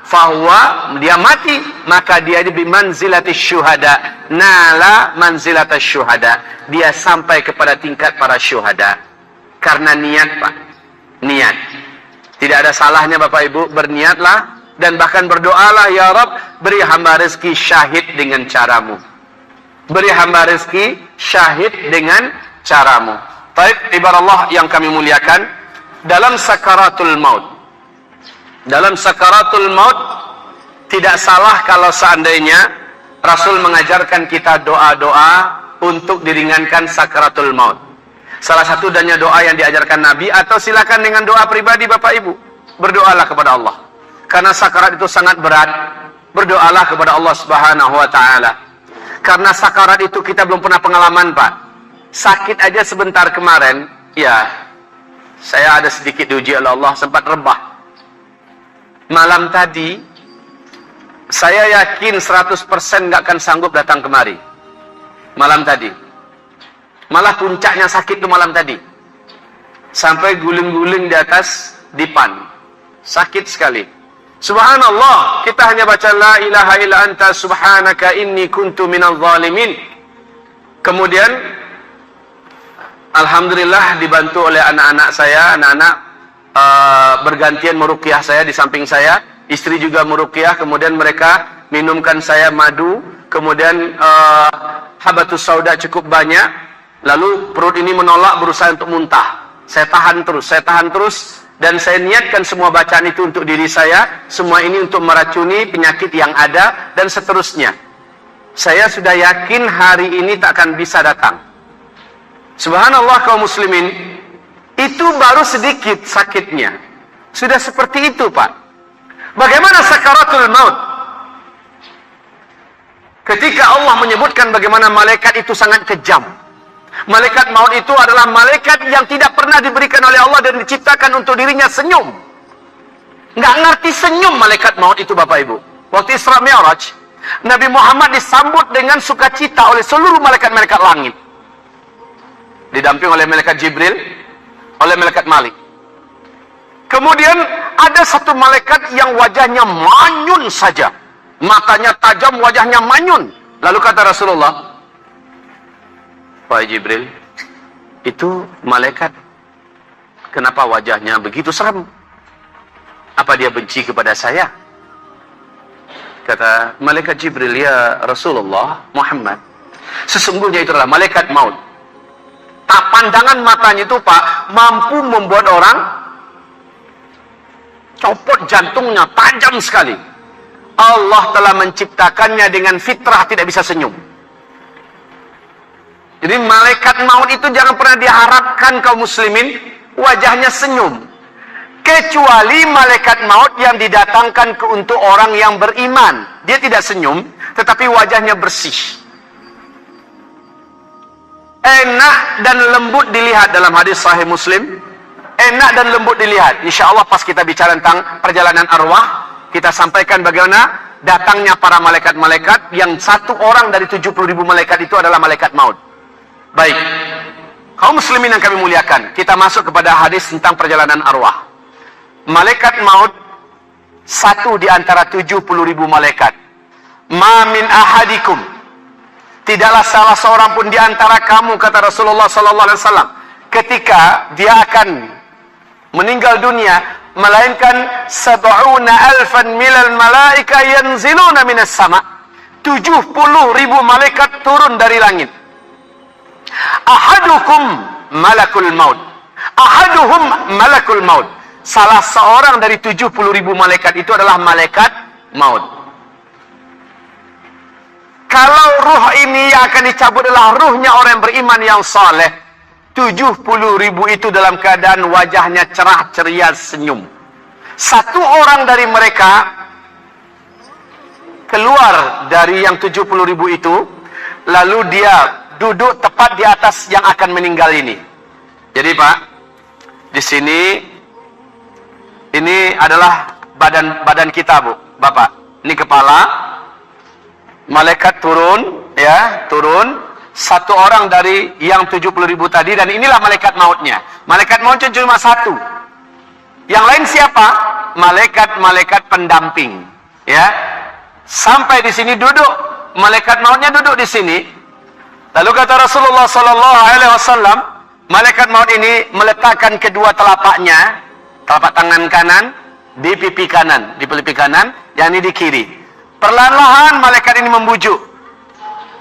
fahuwa, dia mati, maka dia di manzilati syuhada, nala manzilata syuhada, dia sampai kepada tingkat para syuhada. Karena niat, Pak. Niat. Tidak ada salahnya Bapak Ibu, berniatlah dan bahkan berdoalah, ya Rabb, beri hamba rezeki syahid dengan caramu. Beri hamba rezeki syahid dengan caramu. Baik, ibarat Allah yang kami muliakan, dalam sakaratul maut. Dalam sakaratul maut, tidak salah kalau seandainya Rasul mengajarkan kita doa-doa untuk diringankan sakaratul maut. Salah satu dannya doa yang diajarkan Nabi, atau silakan dengan doa pribadi Bapak Ibu. Berdoalah kepada Allah. Karena sakarat itu sangat berat. Berdoalah kepada Allah Subhanahu wa taala. Karena sakarat itu kita belum pernah pengalaman, Pak. Sakit aja sebentar kemarin, ya, saya ada sedikit diuji oleh Allah, sempat rebah. Malam tadi, saya yakin 100% nggak akan sanggup datang kemari. Malam tadi. Malah puncaknya sakit itu malam tadi. Sampai guling-guling di atas dipan. Sakit sekali. Subhanallah, kita hanya baca la ilaha illa anta subhanaka inni kuntu minadh dhalimin. Kemudian alhamdulillah dibantu oleh anak-anak saya, anak-anak bergantian meruqyah saya di samping saya, istri juga meruqyah, kemudian mereka minumkan saya madu, kemudian habatus sauda cukup banyak. Lalu perut ini menolak, berusaha untuk muntah. Saya tahan terus, dan saya niatkan semua bacaan itu untuk diri saya, semua ini untuk meracuni penyakit yang ada, dan seterusnya. Saya sudah yakin hari ini tak akan bisa datang. Subhanallah kaum muslimin, itu baru sedikit sakitnya. Sudah seperti itu, Pak. Bagaimana sakaratul maut? Ketika Allah menyebutkan bagaimana malaikat itu sangat kejam. Malaikat maut itu adalah malaikat yang tidak pernah diberikan oleh Allah dan diciptakan untuk dirinya senyum. Nggak ngerti senyum malaikat maut itu, Bapak Ibu. Waktu Isra Mi'raj, Nabi Muhammad disambut dengan sukacita oleh seluruh malaikat-malaikat langit. Didamping oleh malaikat Jibril, oleh malaikat Malik. Kemudian ada satu malaikat yang wajahnya manyun saja. Matanya tajam, wajahnya manyun. Lalu kata Rasulullah, Wahai Jibril, itu malaikat, kenapa wajahnya begitu seram? Apa dia benci kepada saya? Kata malaikat Jibril, ya Rasulullah Muhammad, sesungguhnya itu adalah malaikat maut. Tak pandangan matanya itu Pak, mampu membuat orang copot jantungnya, tajam sekali. Allah telah menciptakannya dengan fitrah tidak bisa senyum. Jadi malaikat maut itu jangan pernah diharapkan kaum muslimin wajahnya senyum. Kecuali malaikat maut yang didatangkan untuk orang yang beriman. Dia tidak senyum, tetapi wajahnya bersih. Enak dan lembut dilihat dalam hadis sahih Muslim. Enak dan lembut dilihat. Insya Allah pas kita bicara tentang perjalanan arwah, kita sampaikan bagaimana datangnya para malaikat-malaikat yang satu orang dari 70.000 malaikat itu adalah malaikat maut. Baik, kaum muslimin yang kami muliakan, kita masuk kepada hadis tentang perjalanan arwah. Malaikat maut satu di antara 70.000 malaikat. Ma min ahadikum, tidaklah salah seorang pun di antara kamu, kata Rasulullah SAW, ketika dia akan meninggal dunia, melainkan 70.000 milal malaika yanziluna minas sama. 70.000 malaikat turun dari langit. Ahadukum malakul maut. Ahaduhum malakul maut. Salah seorang dari 70.000 malaikat itu adalah malaikat maut. Kalau ruh ini yang akan dicabut adalah ruhnya orang yang beriman yang saleh, 70.000 itu dalam keadaan wajahnya cerah ceria senyum. Satu orang dari mereka keluar dari yang 70.000 itu, lalu dia duduk tepat di atas yang akan meninggal ini. Jadi Pak, di sini ini adalah badan kita Bu, Bapak. Ini kepala, malaikat turun, ya, turun. Satu orang dari yang 70.000 tadi, dan inilah malaikat mautnya. Malaikat mautnya cuma satu. Yang lain siapa? Malaikat-malaikat pendamping. Ya, sampai di sini duduk, malaikat mautnya duduk di sini. Lalu kata Rasulullah SAW, malaikat maut ini meletakkan kedua telapaknya, telapak tangan kanan di pipi kanan, yang ini di kiri. Perlahan-lahan malaikat ini membujuk.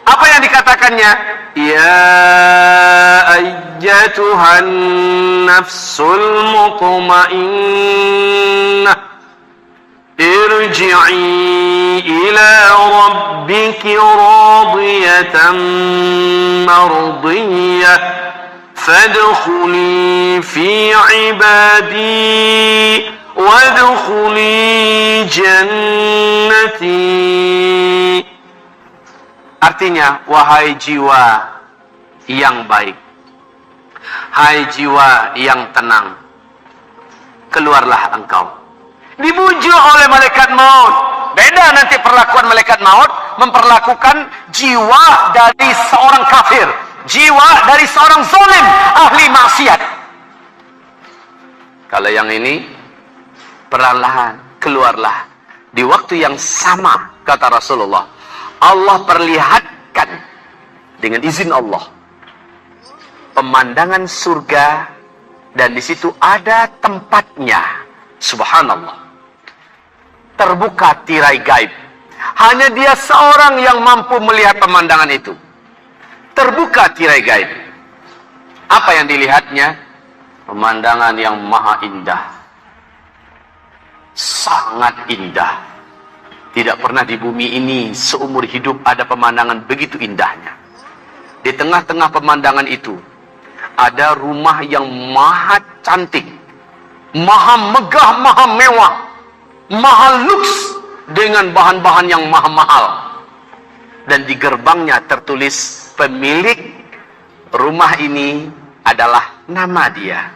Apa yang dikatakannya? Ya ayyatuhan nafsul mutmainnah, irji'i ila rabbiki radiyatan mardiyah, fadkhuli fi ibadi wadkhuli jannati. Artinya, wahai jiwa yang baik, hai jiwa yang tenang, keluarlah engkau. Dibujuk oleh malaikat maut. Beda nanti perlakuan malaikat maut memperlakukan jiwa dari seorang kafir, jiwa dari seorang zalim, ahli maksiat. Kalau yang ini, perlahan keluarlah. Di waktu yang sama, kata Rasulullah, Allah perlihatkan dengan izin Allah pemandangan surga, dan di situ ada tempatnya. Subhanallah. Terbuka tirai gaib. Hanya dia seorang yang mampu melihat pemandangan itu. Terbuka tirai gaib. Apa yang dilihatnya? Pemandangan yang maha indah. Sangat indah. Tidak pernah di bumi ini seumur hidup ada pemandangan begitu indahnya. Di tengah-tengah pemandangan itu, ada rumah yang maha cantik, maha megah, maha mewah, maha luks, dengan bahan-bahan yang maha mahal. Dan di gerbangnya tertulis, pemilik rumah ini adalah nama dia.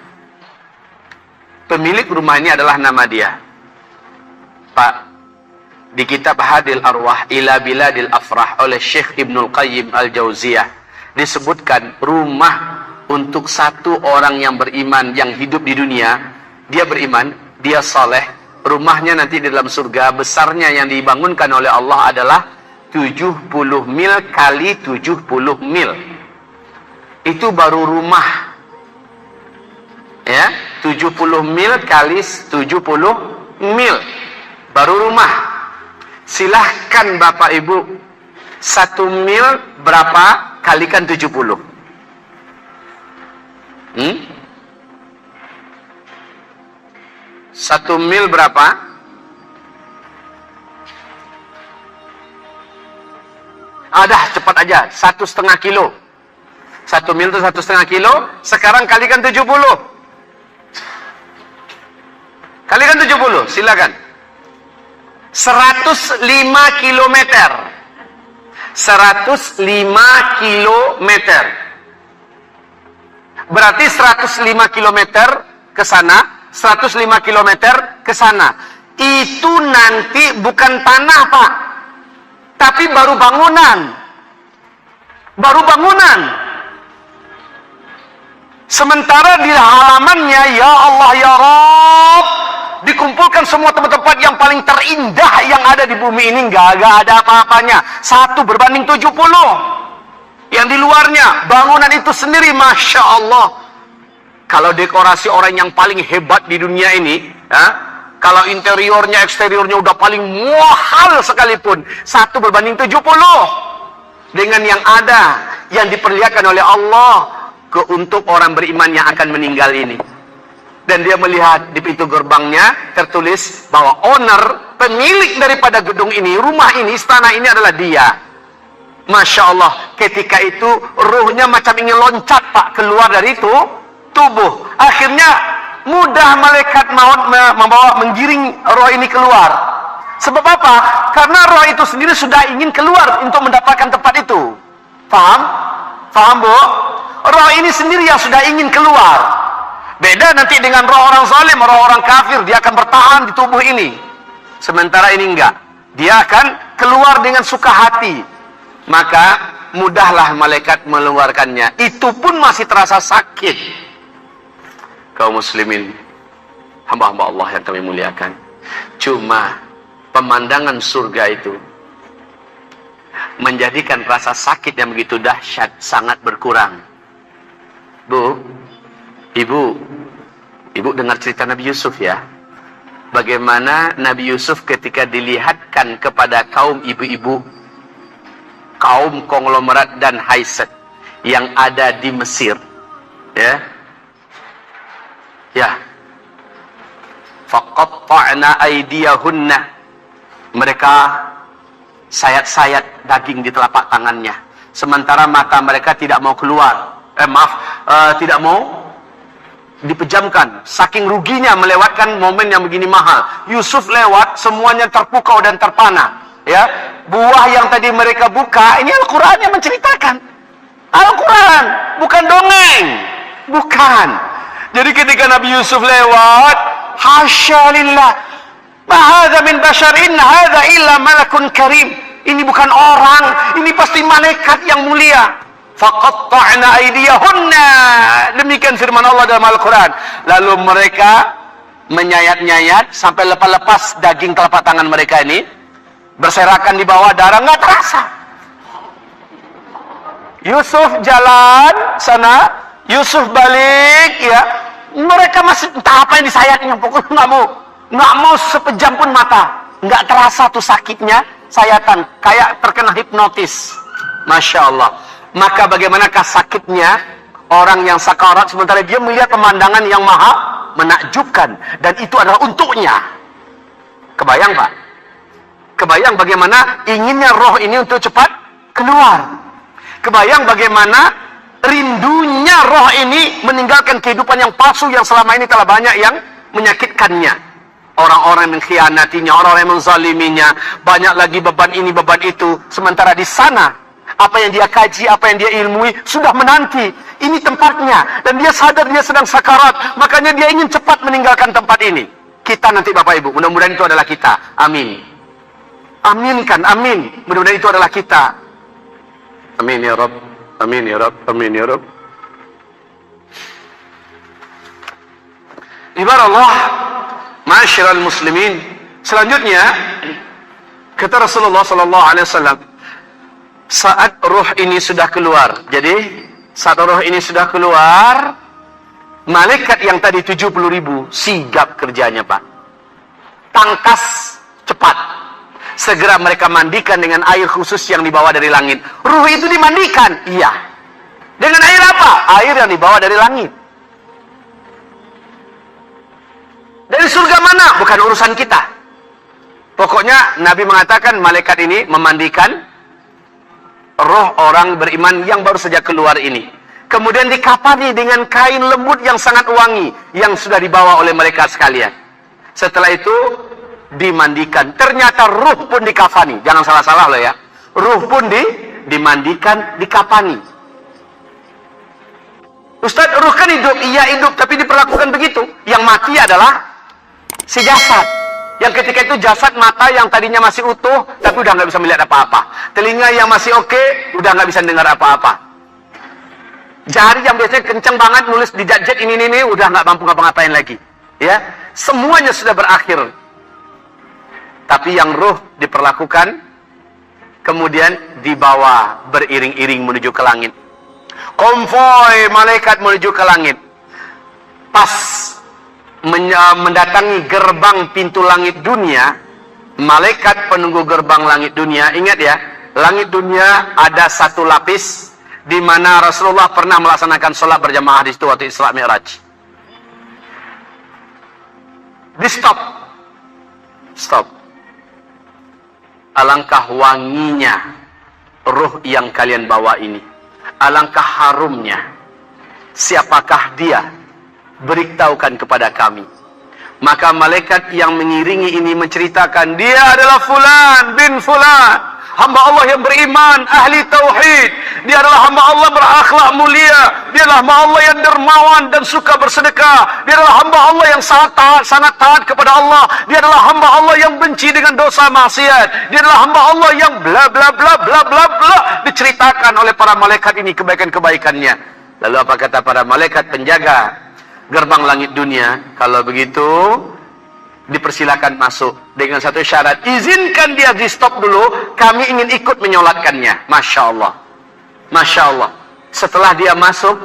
Pemilik rumah ini adalah nama dia. Pak, di kitab Hadil Arwah ila Biladil Afrah oleh Syekh Ibnul Qayyim Al-Jauziyah disebutkan rumah untuk satu orang yang beriman, yang hidup di dunia, dia beriman, dia saleh, rumahnya nanti di dalam surga, besarnya yang dibangunkan oleh Allah adalah 70 mil kali 70 mil. Itu baru rumah 70 mil kali 70 mil. Baru rumah. Silahkan Bapak Ibu. 1 mil berapa? Kalikan 70. 1 mil berapa? Dah cepat aja. 1,5 kilo. 1 mil itu 1,5 kilo. Sekarang kalikan 70. Kalikan 70, silakan. 105 kilometer. 105 kilometer. Berarti 105 kilometer ke sana, 105 kilometer ke sana. Itu nanti bukan tanah, Pak. Tapi baru bangunan. Baru bangunan. Sementara di halamannya, ya Allah ya Rabb, dikumpulkan semua tempat-tempat yang paling terindah yang ada di bumi ini, nggak ada apa-apanya. 1 berbanding 70. Yang di luarnya, bangunan itu sendiri, Masya Allah. Kalau dekorasi orang yang paling hebat di dunia ini, kalau interiornya, eksteriornya udah paling mahal sekalipun, 1 berbanding 70. Dengan yang ada, yang diperlihatkan oleh Allah untuk orang beriman yang akan meninggal ini. Dan dia melihat di pintu gerbangnya tertulis bahwa owner, pemilik daripada gedung ini, rumah ini, istana ini adalah dia. Masya Allah, ketika itu ruhnya macam ingin loncat, Pak, keluar dari itu tubuh. Akhirnya mudah malaikat maut menggiring roh ini keluar. Sebab apa? Karena roh itu sendiri sudah ingin keluar untuk mendapatkan tempat itu. Paham? Paham, Bu? Roh ini sendiri yang sudah ingin keluar. Beda nanti dengan roh orang zalim, roh orang kafir, dia akan bertahan di tubuh ini. Sementara ini enggak. Dia akan keluar dengan suka hati. Maka mudahlah malaikat mengeluarkannya. Itu pun masih terasa sakit. Kaum muslimin, hamba-hamba Allah yang kami muliakan. Cuma pemandangan surga itu menjadikan rasa sakit yang begitu dahsyat sangat berkurang. Bu, Ibu dengar cerita Nabi Yusuf ya. Bagaimana Nabi Yusuf ketika dilihatkan kepada kaum ibu-ibu, kaum konglomerat dan haiset yang ada di Mesir, ya, faqatta'na aydiyahunna, mereka sayat-sayat daging di telapak tangannya, sementara mata mereka tidak mau keluar, tidak mau dipejamkan, saking ruginya melewatkan momen yang begini mahal. Yusuf lewat, semuanya terpukau dan terpana. Ya, buah yang tadi mereka buka, ini Al-Quran yang menceritakan. Al-Quran, bukan dongeng. Bukan. Jadi ketika Nabi Yusuf lewat, hasya lillah, ma hadza min bashar, in hadza illa malakun karim. Ini bukan orang, ini pasti malaikat yang mulia. Faqatta'na aydiyahunna. Demikian firman Allah dalam Al-Quran. Lalu mereka menyayat-nyayat sampai lepas-lepas daging telapak tangan mereka ini, berserakan di bawah darah, nggak terasa. Yusuf jalan sana, Yusuf balik, ya. Mereka masih entah apa yang disayatnya, pokoknya nggak mau sepejam pun mata, nggak terasa tuh sakitnya sayatan, kayak terkena hipnotis. Masya Allah. Maka bagaimanakah sakitnya orang yang sakarat sementara dia melihat pemandangan yang maha menakjubkan, dan itu adalah untuknya. Kebayang, Pak? Kebayang bagaimana inginnya roh ini untuk cepat keluar. Kebayang bagaimana rindunya roh ini meninggalkan kehidupan yang palsu yang selama ini telah banyak yang menyakitkannya. Orang-orang yang mengkhianatinya, orang-orang yang menzaliminya, banyak lagi beban ini, beban itu. Sementara di sana, apa yang dia kaji, apa yang dia ilmui, sudah menanti. Ini tempatnya. Dan dia sadar dia sedang sakarat. Makanya dia ingin cepat meninggalkan tempat ini. Kita nanti Bapak Ibu, mudah-mudahan itu adalah kita. Amin. Aminkan, amin. Mudah-mudahan itu adalah kita. Amin ya Rabb. Amin ya Rabb. Amin ya Rabb. Ibarat Allah, ma'asyiral muslimin. Selanjutnya, kata Rasulullah SAW, saat ruh ini sudah keluar. Jadi, saat ruh ini sudah keluar, Malaikat yang tadi 70.000 sigap kerjanya, Pak. Tangkas cepat. Segera mereka mandikan dengan air khusus yang dibawa dari langit. Ruh itu dimandikan? Iya. Dengan air apa? Air yang dibawa dari langit. Dari surga mana? Bukan urusan kita. Pokoknya Nabi mengatakan malaikat ini memandikan roh orang beriman yang baru saja keluar ini. Kemudian dikapani dengan kain lembut yang sangat wangi yang sudah dibawa oleh mereka sekalian. Setelah itu dimandikan. Ternyata ruh pun dikafani. Jangan salah-salah loh ya. Ruh pun dimandikan, dikafani. Ustaz, ruh kan hidup? Iya hidup, tapi diperlakukan begitu. Yang mati adalah si jasad. Yang ketika itu jasad mata yang tadinya masih utuh, tapi udah nggak bisa melihat apa-apa. Telinga yang masih oke, udah nggak bisa dengar apa-apa. Jari yang biasanya kenceng banget nulis di jet ini, udah nggak mampu ngapa-ngapain lagi. Ya, semuanya sudah berakhir. Tapi yang ruh diperlakukan, kemudian dibawa beriring-iring menuju ke langit. Konvoi malaikat menuju ke langit. Pas mendatangi gerbang pintu langit dunia, malaikat penunggu gerbang langit dunia, ingat ya, langit dunia ada satu lapis di mana Rasulullah pernah melaksanakan sholat berjamaah di situ waktu Isra Mi'raj. Di stop. Alangkah wanginya ruh yang kalian bawa ini. Alangkah harumnya. Siapakah dia? Beritahukan kepada kami. Maka malaikat yang mengiringi ini menceritakan, dia adalah Fulan bin Fulan, hamba Allah yang beriman, ahli tauhid. Dia adalah hamba Allah berakhlak mulia. Dia adalah hamba Allah yang dermawan dan suka bersedekah. Dia adalah hamba Allah yang sangat taat kepada Allah. Dia adalah hamba Allah yang benci dengan dosa maksiat. Dia adalah hamba Allah yang bla bla bla bla bla bla. Diceritakan oleh para malaikat ini kebaikan-kebaikannya. Lalu apa kata para malaikat penjaga gerbang langit dunia? Kalau begitu dipersilakan masuk dengan satu syarat, izinkan dia di stop dulu, kami ingin ikut menyolatkannya. Masya Allah, Masya Allah. Setelah dia masuk,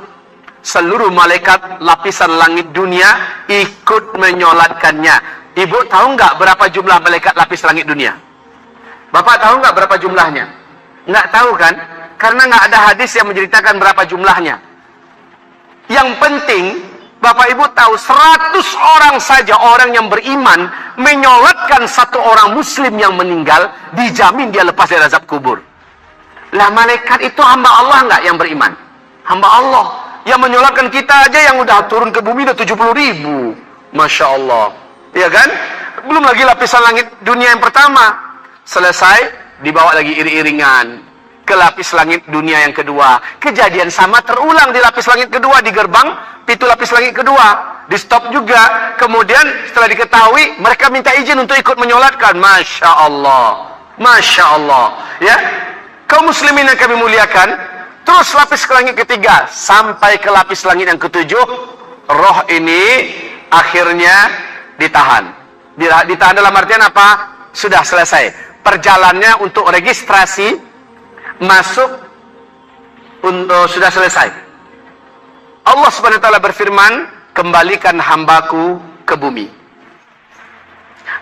seluruh malaikat lapisan langit dunia ikut menyolatkannya. Ibu tahu nggak berapa jumlah malaikat lapis langit dunia? Bapak tahu nggak berapa jumlahnya? Nggak tahu kan? Karena nggak ada hadis yang menceritakan berapa jumlahnya. Yang penting Bapak Ibu tahu 100 orang saja orang yang beriman menyolatkan satu orang muslim yang meninggal, dijamin dia lepas dari azab kubur. Lah malaikat itu hamba Allah enggak yang beriman? Hamba Allah. Yang menyolatkan kita aja yang udah turun ke bumi udah 70.000. Masya Allah. Iya kan? Belum lagi lapisan langit dunia yang pertama. Selesai, dibawa lagi iring-iringan ke lapis langit dunia yang kedua. Kejadian sama terulang di lapis langit kedua, di gerbang pintu lapis langit kedua. Di stop juga. Kemudian setelah diketahui, mereka minta izin untuk ikut menyolatkan. Masya Allah, Masya Allah. Ya, kaum muslimin yang kami muliakan, terus lapis ke langit ketiga sampai ke lapis langit yang ketujuh. Roh ini akhirnya ditahan. Ditahan dalam artian apa? Sudah selesai perjalanannya untuk registrasi masuk, untuk sudah selesai. Allah Subhanahu wa taala berfirman, kembalikan hambaku ke bumi.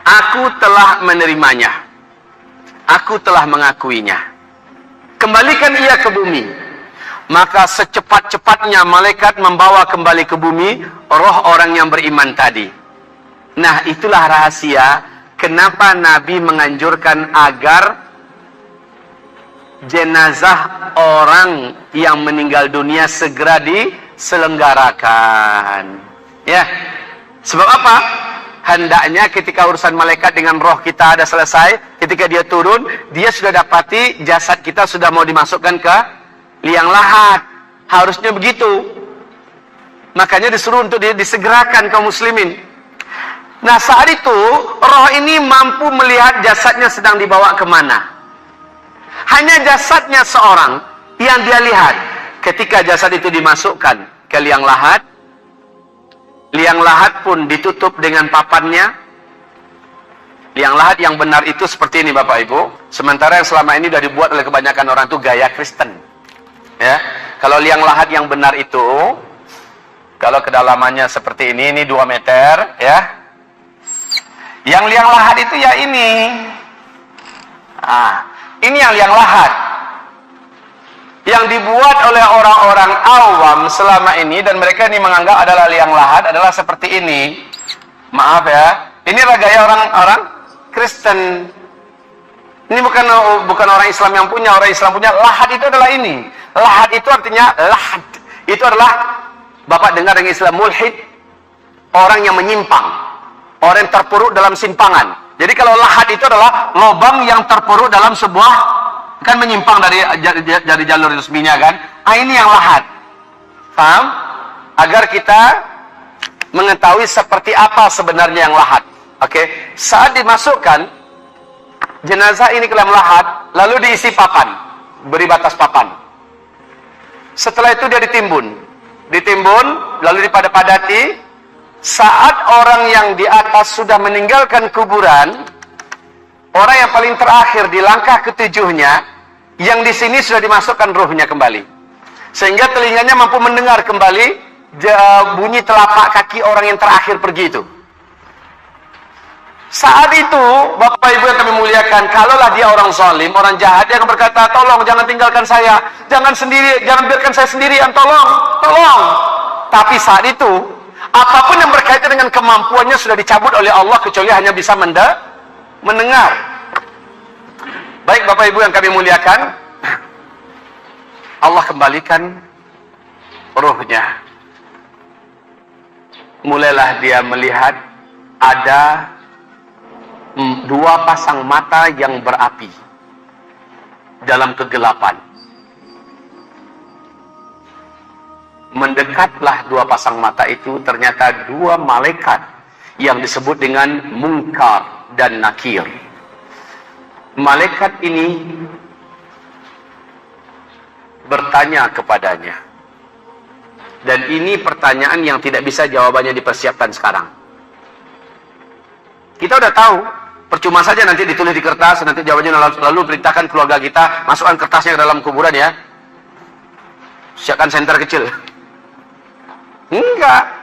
Aku telah menerimanya. Aku telah mengakuinya. Kembalikan ia ke bumi. Maka secepat-cepatnya malaikat membawa kembali ke bumi roh orang yang beriman tadi. Nah, itulah rahasia kenapa Nabi menganjurkan agar jenazah orang yang meninggal dunia segera diselenggarakan. Ya. Sebab apa? Hendaknya ketika urusan malaikat dengan roh kita ada selesai, ketika dia turun, dia sudah dapati jasad kita sudah mau dimasukkan ke liang lahat. Harusnya begitu. Makanya disuruh untuk disegerakan kaum muslimin. Nah, saat itu roh ini mampu melihat jasadnya sedang dibawa kemana. Hanya jasadnya seorang yang dia lihat. Ketika jasad itu dimasukkan ke liang lahat pun ditutup dengan papannya. Liang lahat yang benar itu seperti ini Bapak Ibu. Sementara yang selama ini sudah dibuat oleh kebanyakan orang itu gaya Kristen. Ya, kalau liang lahat yang benar itu Kalau kedalamannya seperti ini 2 meter, ya. Yang liang lahat itu ya ini. Ini yang liang lahat. Yang dibuat oleh orang-orang awam selama ini, dan mereka ini menganggap adalah liang lahat adalah seperti ini. Maaf ya, ini adalah gaya orang-orang Kristen. Ini bukan orang Islam yang punya. Orang Islam punya lahat itu adalah ini. Lahat itu artinya lahad. Itu adalah, Bapak dengar dengan Islam, mulhid, orang yang menyimpang, orang yang terpuruk dalam simpangan. Jadi kalau lahat itu adalah lubang yang terpuruk dalam sebuah, kan menyimpang dari jalur resminya kan. Ini yang lahat. Paham? Agar kita mengetahui seperti apa sebenarnya yang lahat. Oke, saat dimasukkan jenazah ini ke dalam lahat, lalu diisi papan, beri batas papan. Setelah itu dia ditimbun, lalu dipadat-padati. Saat orang yang di atas sudah meninggalkan kuburan, orang yang paling terakhir di langkah ketujuhnya, yang di sini sudah dimasukkan ruhnya kembali, sehingga telinganya mampu mendengar kembali bunyi telapak kaki orang yang terakhir pergi itu. Saat itu, Bapak Ibu yang kami muliakan, kalaulah dia orang zalim, orang jahat, dia akan berkata, tolong jangan tinggalkan saya, jangan biarkan saya sendirian, tolong. Tapi saat itu, apapun yang berkaitan dengan kemampuannya sudah dicabut oleh Allah, kecuali hanya bisa mendengar. Baik Bapak Ibu yang kami muliakan, Allah kembalikan ruhnya. Mulailah dia melihat ada 2 pasang mata yang berapi dalam kegelapan. Mendekatlah 2 pasang mata itu, ternyata 2 malaikat yang disebut dengan Munkar dan Nakir. Malaikat ini bertanya kepadanya, dan ini pertanyaan yang tidak bisa jawabannya dipersiapkan sekarang. Kita udah tahu, percuma saja nanti ditulis di kertas, nanti jawabannya lalu perintahkan keluarga kita, masukkan kertasnya ke dalam kuburan ya. Siapkan senter kecil. Enggak.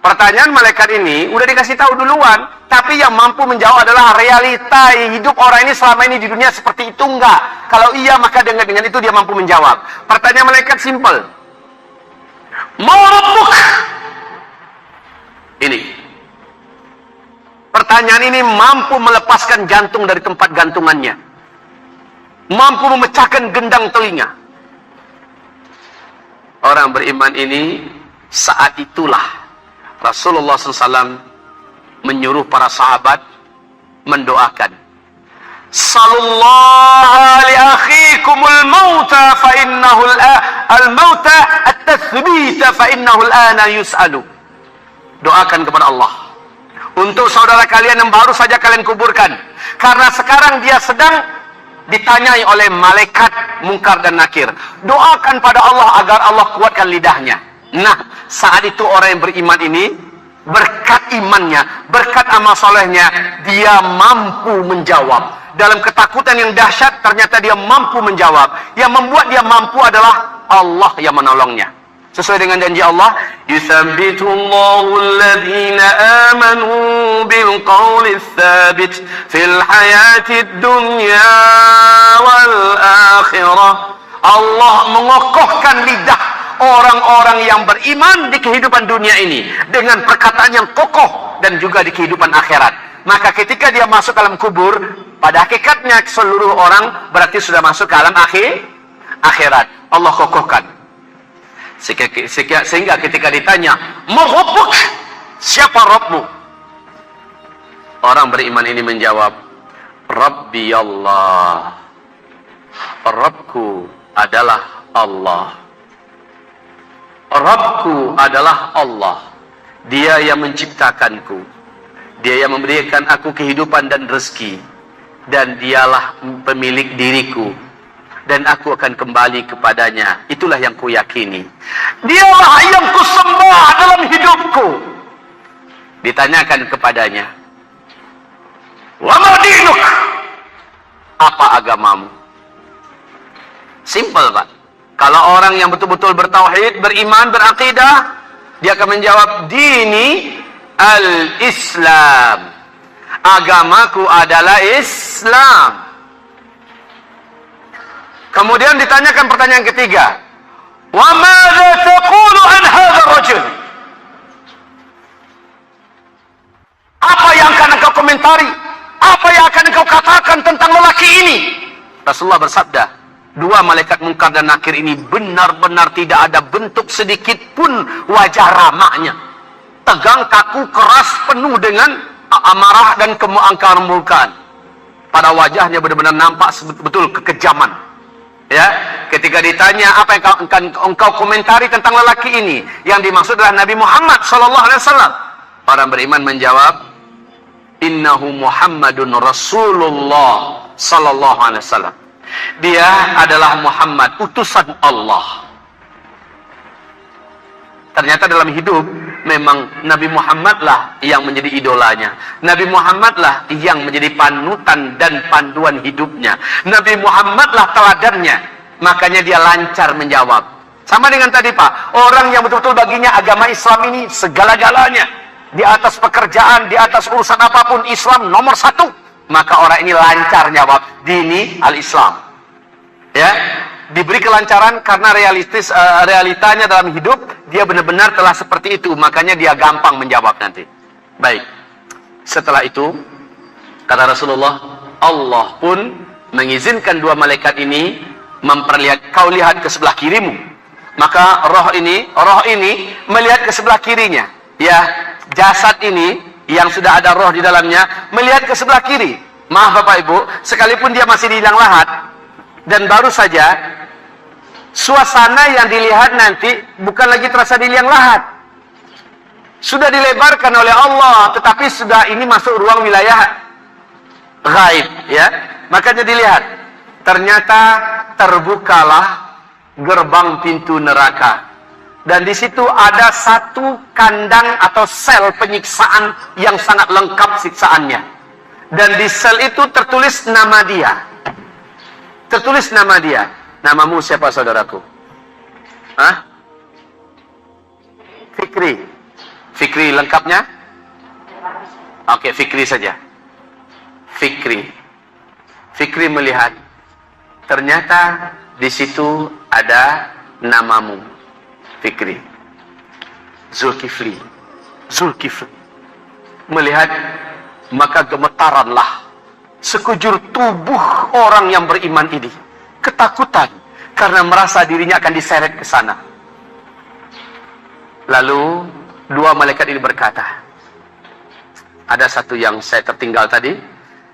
Pertanyaan malaikat ini udah dikasih tahu duluan, tapi yang mampu menjawab adalah realita hidup orang ini selama ini di dunia seperti itu enggak. Kalau iya, maka dengan itu dia mampu menjawab. Pertanyaan malaikat simpel. Ma rabbuk? Ini. Pertanyaan ini mampu melepaskan jantung dari tempat gantungannya. Mampu memecahkan gendang telinga. Orang beriman ini, saat itulah Rasulullah SAW menyuruh para sahabat mendoakan, Sallallahu li akhikumul mauta fa innahu al-mauta at-tathbita fa innahu al-ana yus'alu. Doakan kepada Allah untuk saudara kalian yang baru saja kalian kuburkan, karena sekarang dia sedang ditanyai oleh malaikat Munkar dan Nakir. Doakan pada Allah agar Allah kuatkan lidahnya. Nah, saat itu orang yang beriman ini, berkat imannya, berkat amal solehnya, dia mampu menjawab. Dalam ketakutan yang dahsyat, ternyata dia mampu menjawab. Yang membuat dia mampu adalah Allah yang menolongnya. Sesuai dengan janji Allah, Yuthabbitullahu alladhina amanu bil qawli tsabit fil hayatid dunya wal akhirah. Allah mengokohkan lidah orang-orang yang beriman di kehidupan dunia ini dengan perkataan yang kokoh, dan juga di kehidupan akhirat. Maka ketika dia masuk ke alam kubur, pada hakikatnya seluruh orang berarti sudah masuk ke alam akhirat. Allah kokohkan. Sehingga ketika ditanya, "Rabbuk?" Siapa Rabbmu? Orang beriman ini menjawab, Rabbi Allah. Rabbku adalah Allah. Rabbku adalah Allah. Dia yang menciptakanku. Dia yang memberikan aku kehidupan dan rezeki. Dan dialah pemilik diriku. Dan aku akan kembali kepadanya. Itulah yang kuyakini. Dialah yang kusembah dalam hidupku. Ditanyakan kepadanya, wa ma dinuk? Apa agamamu? Simple, Pak. Kalau orang yang betul-betul bertauhid, beriman, berakidah, Dia akan menjawab, dini al-Islam. Agamaku adalah Islam. Kemudian ditanyakan pertanyaan ketiga, wa madza taqulu an hadzal rajul? Apa yang akan engkau komentari? Apa yang akan engkau katakan tentang lelaki ini? Rasulullah bersabda, dua malaikat mungkar dan nakir ini benar-benar tidak ada bentuk sedikit pun wajah ramahnya. Tegang, kaku, keras, penuh dengan amarah dan keangkar-murkaan. Pada wajahnya benar-benar nampak betul kekejaman. Ya, ketika ditanya apa yang engkau komentari tentang lelaki ini, yang dimaksud adalah Nabi Muhammad SAW. Orang beriman menjawab, innahu Muhammadun Rasulullah sallallahu alaihi wasallam. Dia adalah Muhammad, utusan Allah. Ternyata dalam hidup memang Nabi Muhammadlah yang menjadi idolanya. Nabi Muhammadlah yang menjadi panutan dan panduan hidupnya. Nabi Muhammadlah teladannya. Makanya dia lancar menjawab. Sama dengan tadi Pak, orang yang betul-betul baginya agama Islam ini segala-galanya. Di atas pekerjaan, di atas urusan apapun, Islam nomor satu. Maka orang ini lancar jawab, dini al-Islam. Ya, diberi kelancaran karena realitanya dalam hidup, dia benar-benar telah seperti itu. Makanya dia gampang menjawab nanti. Baik, setelah itu, kata Rasulullah, Allah pun mengizinkan dua malaikat ini memperlihat, kau lihat ke sebelah kirimu. Maka roh ini melihat ke sebelah kirinya. Ya, jasad ini yang sudah ada roh di dalamnya melihat ke sebelah kiri. Maaf Bapak Ibu, sekalipun dia masih di liang lahat dan baru saja, suasana yang dilihat nanti bukan lagi terasa di liang lahat. Sudah dilebarkan oleh Allah, tetapi sudah ini masuk ruang wilayah gaib, ya. Makanya dilihat, ternyata terbukalah gerbang pintu neraka. Dan di situ ada satu kandang atau sel penyiksaan yang sangat lengkap siksaannya. Dan di sel itu tertulis nama dia. Tertulis nama dia. Namamu siapa saudaraku? Hah? Fikri. Fikri lengkapnya? Oke, Fikri saja. Fikri. Fikri melihat. Ternyata di situ ada namamu. Fikri, Zulkifli melihat, maka gemetaranlah sekujur tubuh orang yang beriman ini, ketakutan karena merasa dirinya akan diseret ke sana. Lalu dua malaikat ini berkata, ada satu yang saya tertinggal tadi.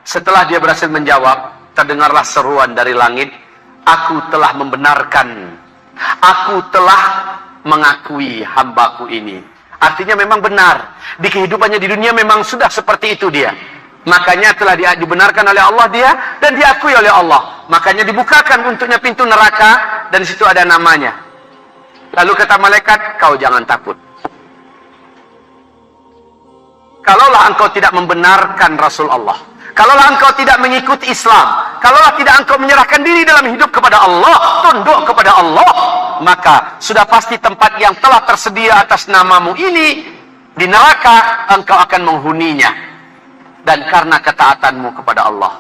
Setelah dia berhasil menjawab, terdengarlah seruan dari langit, aku telah membenarkan, aku telah mengakui hambaku ini. Artinya memang benar. Di kehidupannya di dunia memang sudah seperti itu dia. Makanya telah dibenarkan oleh Allah dia dan diakui oleh Allah. Makanya dibukakan untuknya pintu neraka dan di situ ada namanya. Lalu kata malaikat, kau jangan takut. Kalaulah engkau tidak membenarkan Rasul Allah, kalaulah engkau tidak mengikuti Islam, kalaulah tidak engkau menyerahkan diri dalam hidup kepada Allah, tunduk kepada Allah, maka sudah pasti tempat yang telah tersedia atas namamu ini di neraka engkau akan menghuninya. Dan karena ketaatanmu kepada Allah,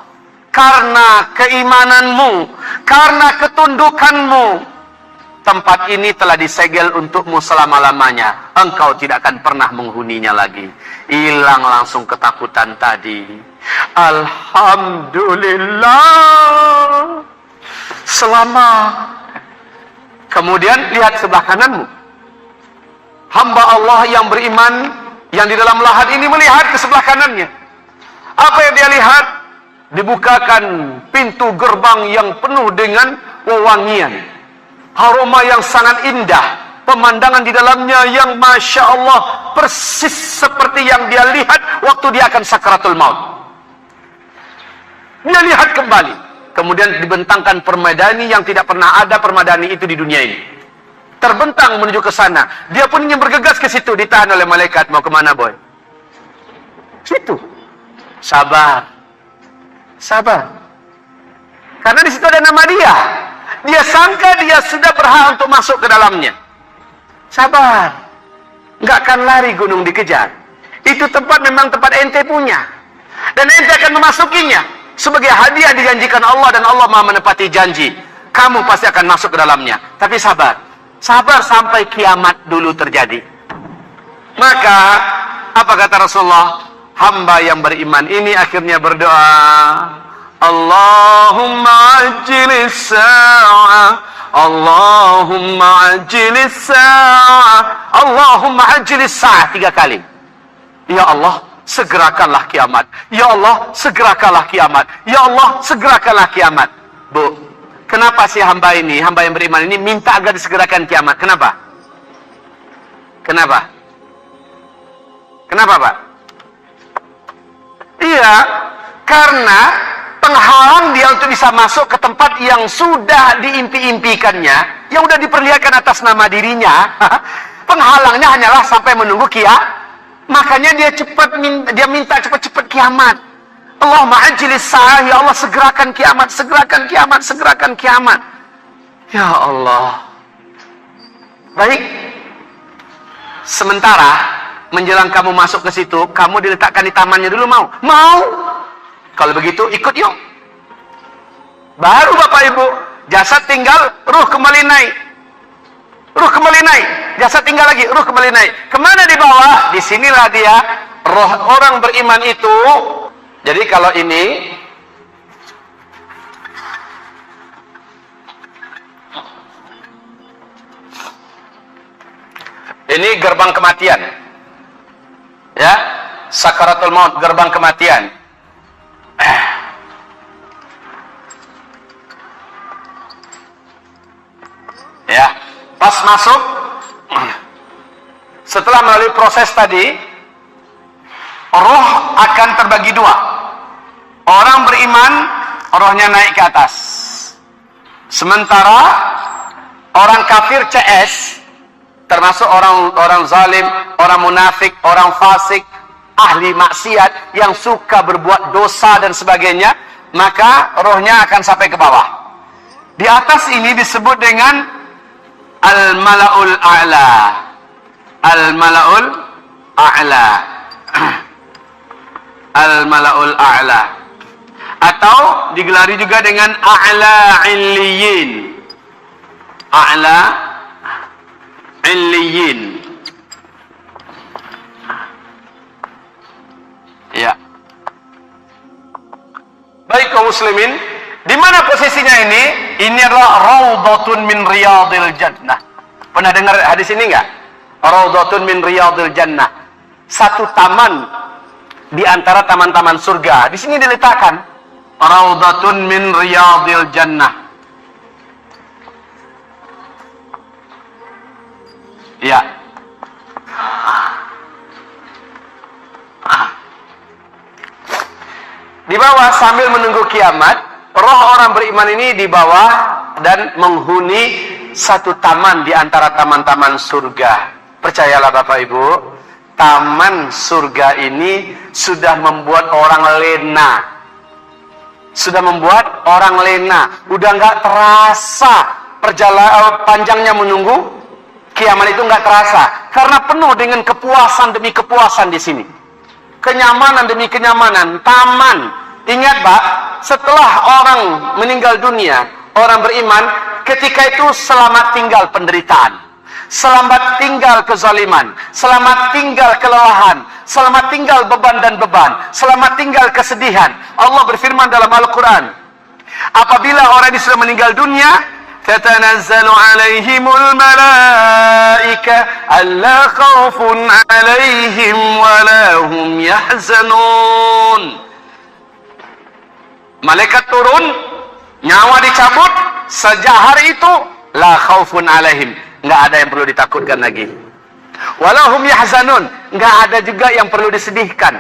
karena keimananmu, karena ketundukanmu, tempat ini telah disegel untukmu selama-lamanya. Engkau tidak akan pernah menghuninya lagi. Hilang langsung ketakutan tadi. Alhamdulillah. Selamat. Kemudian lihat sebelah kananmu. Hamba Allah yang beriman, yang di dalam lahat ini melihat ke sebelah kanannya. Apa yang dia lihat? Dibukakan pintu gerbang yang penuh dengan wewangian. Aroma yang sangat indah. Pemandangan di dalamnya yang Masya Allah persis seperti yang dia lihat waktu dia akan sakaratul maut. Dia lihat kembali. Kemudian dibentangkan permadani yang tidak pernah ada permadani itu di dunia ini. Terbentang menuju ke sana. Dia pun ingin bergegas ke situ. Ditahan oleh malaikat. Mau kemana boy? Situ. Sabar. Sabar. Karena di situ ada nama dia. Dia sangka dia sudah berhak untuk masuk ke dalamnya. Sabar. nggak akan lari gunung dikejar. Itu tempat memang tempat ente punya. Dan ente akan memasukinya. Sebagai hadiah dijanjikan Allah dan Allah Maha menepati janji. Kamu pasti akan masuk ke dalamnya. Tapi sabar. Sabar sampai kiamat dulu terjadi. Maka, apa kata Rasulullah? Hamba yang beriman ini akhirnya berdoa. Allahumma ajlis sa'ah. Allahumma ajlis sa'ah. Allahumma ajlis sa'ah 3 kali. Ya Allah, segerakanlah kiamat. Ya Allah, segerakanlah kiamat. Ya Allah, segerakanlah kiamat. Bu, kenapa sih hamba ini, hamba yang beriman ini minta agar disegerakan kiamat? Kenapa? Kenapa? Kenapa, Pak? Iya, karena penghalang dia untuk bisa masuk ke tempat yang sudah diimpi-impikannya, yang sudah diperlihatkan atas nama dirinya. Penghalangnya hanyalah sampai menunggu kiamat. Makanya dia minta cepat-cepat kiamat. Allahumma ajlis sa'ah, ya Allah segerakan kiamat, segerakan kiamat, segerakan kiamat. Ya Allah. Baik. Sementara menjelang kamu masuk ke situ, kamu diletakkan di tamannya dulu, mau? Mau. Kalau begitu ikut yuk. Baru Bapak Ibu, jasad tinggal, ruh kembali naik. Ruh kembali naik. Jasad tinggal lagi, ruh kembali naik. Kemana dibawa? Disinilah dia, roh orang beriman itu. Jadi kalau ini gerbang kematian. Ya, sakaratul maut, gerbang kematian. Ya, pas masuk, setelah melalui proses tadi, roh akan terbagi 2. Orang beriman, rohnya naik ke atas. Sementara orang kafir CS, termasuk orang zalim, orang munafik, orang fasik, ahli maksiat yang suka berbuat dosa dan sebagainya, maka rohnya akan sampai ke bawah. Di atas ini disebut dengan al-mala'ul a'la. Al-mala'ul a'la. Al-mala'ul a'la. Atau digelari juga dengan a'la illiyin. A'la illiyin. Ya. Baik kaum muslimin, di mana posisinya ini? Ini adalah raudhatun min riyadil jannah. Pernah dengar hadis ini enggak? Raudhatun min riyadil jannah. Satu taman di antara taman-taman surga. Di sini diletakkan raudhatun min riyadil jannah. Ya. Di bawah sambil menunggu kiamat, roh orang beriman ini di bawah dan menghuni satu taman di antara taman-taman surga. Percayalah Bapak Ibu, taman surga ini sudah membuat orang lena. Sudah membuat orang lena. Udah nggak terasa perjalanan panjangnya menunggu kiamat, itu nggak terasa. Karena penuh dengan kepuasan demi kepuasan di sini. Kenyamanan demi kenyamanan, taman. Ingat Pak, setelah orang meninggal dunia, orang beriman, ketika itu selamat tinggal penderitaan, selamat tinggal kezaliman, selamat tinggal kelelahan, selamat tinggal beban dan beban, selamat tinggal kesedihan. Allah berfirman dalam Al-Quran, apabila orang ini sudah meninggal dunia, تتنزل عليهم الملائكة ألا خوف عليهم ولا هم يحزنون. Malaikat turun, nyawa dicabut, sejak hari itu la khaufun alaihim, nggak ada yang perlu ditakutkan lagi. Walahum yahzanun, nggak ada juga yang perlu disedihkan.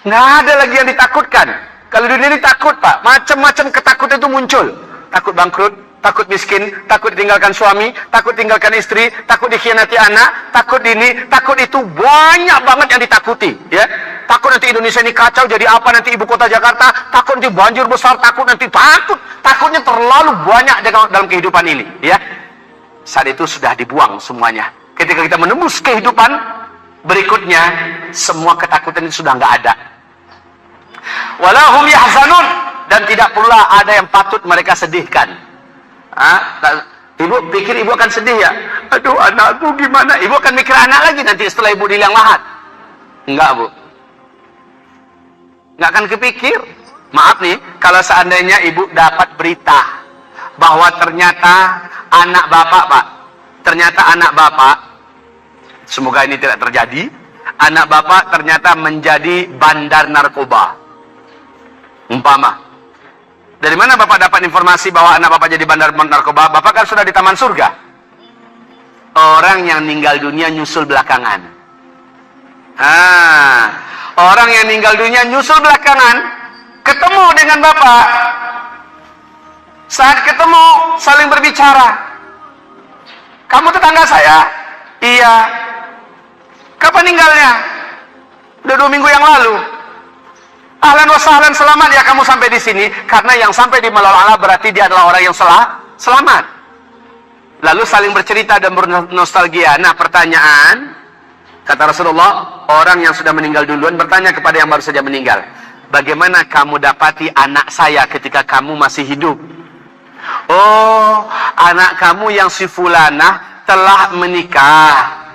Nggak ada lagi yang ditakutkan. Kalau dunia ini takut Pak, macam-macam ketakutan itu muncul. Takut bangkrut, takut miskin, takut ditinggalkan suami, takut tinggalkan istri, takut dikhianati anak, takut ini, takut itu, banyak banget yang ditakuti, ya. Takut nanti Indonesia ini kacau, jadi apa nanti ibu kota Jakarta, takut nanti banjir besar, takut nanti takutnya terlalu banyak dalam kehidupan ini, ya. Saat itu sudah dibuang semuanya. Ketika kita menembus kehidupan berikutnya, semua ketakutan itu sudah nggak ada. Walahum yahzanun, dan tidak pula ada yang patut mereka sedihkan. Ibu pikir ibu akan sedih ya? Aduh, anakku gimana? Ibu akan mikir anak lagi nanti setelah ibu di liang lahat. Enggak, Bu. Enggak akan kepikir. Maaf nih, kalau seandainya ibu dapat berita bahwa ternyata anak bapak, Pak, ternyata anak bapak, semoga ini tidak terjadi, anak bapak ternyata menjadi bandar narkoba. Umpama. Dari mana bapak dapat informasi bahwa anak bapak jadi bandar narkoba? Bapak kan sudah di taman surga. Orang yang meninggal dunia nyusul belakangan. Orang yang meninggal dunia nyusul belakangan, ketemu dengan bapak. Saat ketemu, saling berbicara. Kamu tetangga saya? Iya. Kapan meninggalnya? Udah 2 minggu yang lalu. Ahlan wa sahlan, selamat ya kamu sampai di sini. Karena yang sampai di Malal berarti dia adalah orang yang selamat. Lalu saling bercerita dan bernostalgia. Nah, pertanyaan, kata Rasulullah, orang yang sudah meninggal duluan bertanya kepada yang baru saja meninggal, bagaimana kamu dapati anak saya ketika kamu masih hidup? Oh, anak kamu yang si fulanah telah menikah.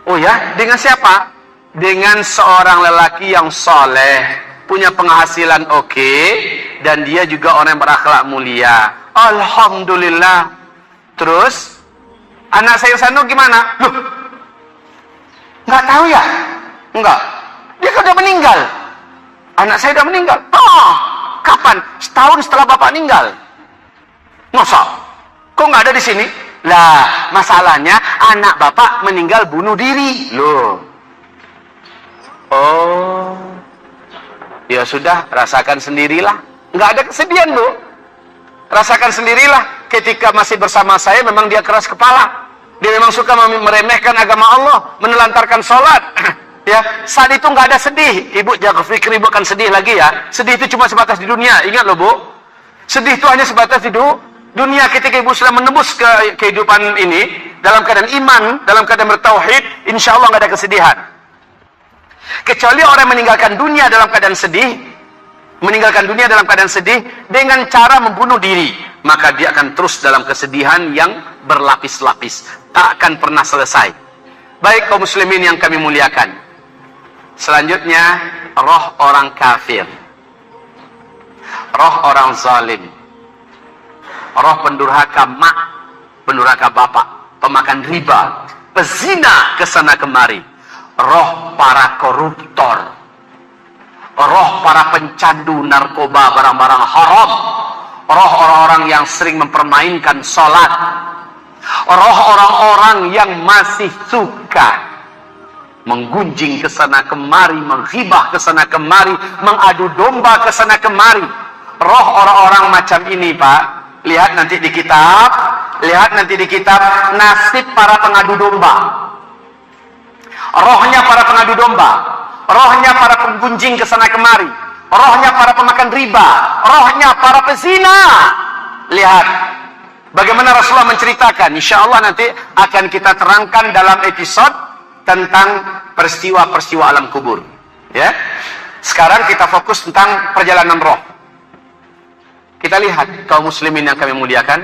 Oh ya, dengan siapa? Dengan seorang lelaki yang soleh, punya penghasilan oke, dan dia juga orang yang berakhlak mulia. Alhamdulillah. Terus anak saya Sanu gimana? Loh, nggak tahu ya? Enggak. Dia kan udah meninggal. Anak saya udah meninggal. Oh, kapan? Setahun setelah bapak meninggal. Masa? Kok nggak ada di sini? Lah, masalahnya anak bapak meninggal bunuh diri. Loh. Oh. Ya sudah, rasakan sendirilah. Nggak ada kesedihan, Bu. Rasakan sendirilah. Ketika masih bersama saya, memang dia keras kepala. Dia memang suka meremehkan agama Allah, menelantarkan sholat. Ya, saat itu nggak ada sedih. Ibu jangan pikir ibu akan sedih lagi ya. Sedih itu cuma sebatas di dunia. Ingat loh, Bu. Sedih itu hanya sebatas di dunia. Ketika ibu sudah menembus ke kehidupan ini, dalam keadaan iman, dalam keadaan bertauhid, insya Allah nggak ada kesedihan. Kecuali orang meninggalkan dunia dalam keadaan sedih, dengan cara membunuh diri, maka dia akan terus dalam kesedihan yang berlapis-lapis, tak akan pernah selesai. Baik kaum muslimin yang kami muliakan, selanjutnya roh orang kafir, roh orang zalim, roh pendurhaka mak, pendurhaka bapak, pemakan riba, pezina kesana kemari, roh para koruptor, roh para pencandu narkoba, barang-barang haram, roh orang-orang yang sering mempermainkan sholat, roh orang-orang yang masih suka menggunjing kesana kemari, menghibah kesana kemari, mengadu domba kesana kemari. Roh orang-orang macam ini, Pak, lihat nanti di kitab nasib para pengadu domba. Rohnya para pengadu domba, rohnya para penggunjing kesana kemari, rohnya para pemakan riba, rohnya para pezina. Lihat bagaimana Rasulullah menceritakan. Insya Allah nanti akan kita terangkan dalam episode tentang peristiwa-peristiwa alam kubur. Ya, sekarang kita fokus tentang perjalanan roh. Kita lihat kaum muslimin yang kami muliakan,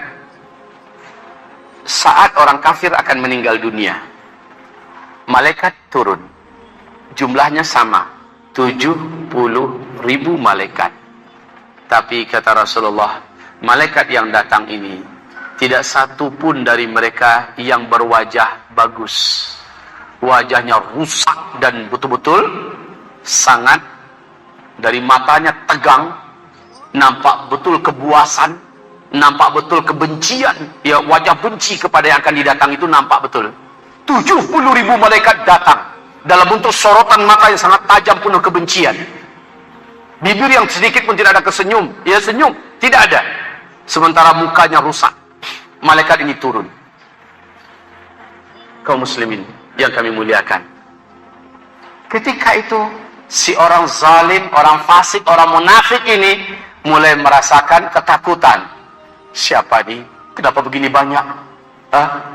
saat orang kafir akan meninggal dunia, malaikat turun, jumlahnya sama, 70.000 malaikat. Tapi kata Rasulullah, malaikat yang datang ini tidak satu pun dari mereka yang berwajah bagus. Wajahnya rusak dan betul-betul sangat, dari matanya tegang, nampak betul kebuasan, nampak betul kebencian. Ya, wajah benci kepada yang akan didatang itu nampak betul. 70.000 malaikat datang dalam bentuk sorotan mata yang sangat tajam penuh kebencian. Bibir yang sedikit pun tidak ada kesenyum. Ya, senyum tidak ada. Sementara mukanya rusak. Malaikat ini turun. Kaum muslimin yang kami muliakan, ketika itu si orang zalim, orang fasik, orang munafik ini mulai merasakan ketakutan. Siapa nih? Kenapa begini banyak?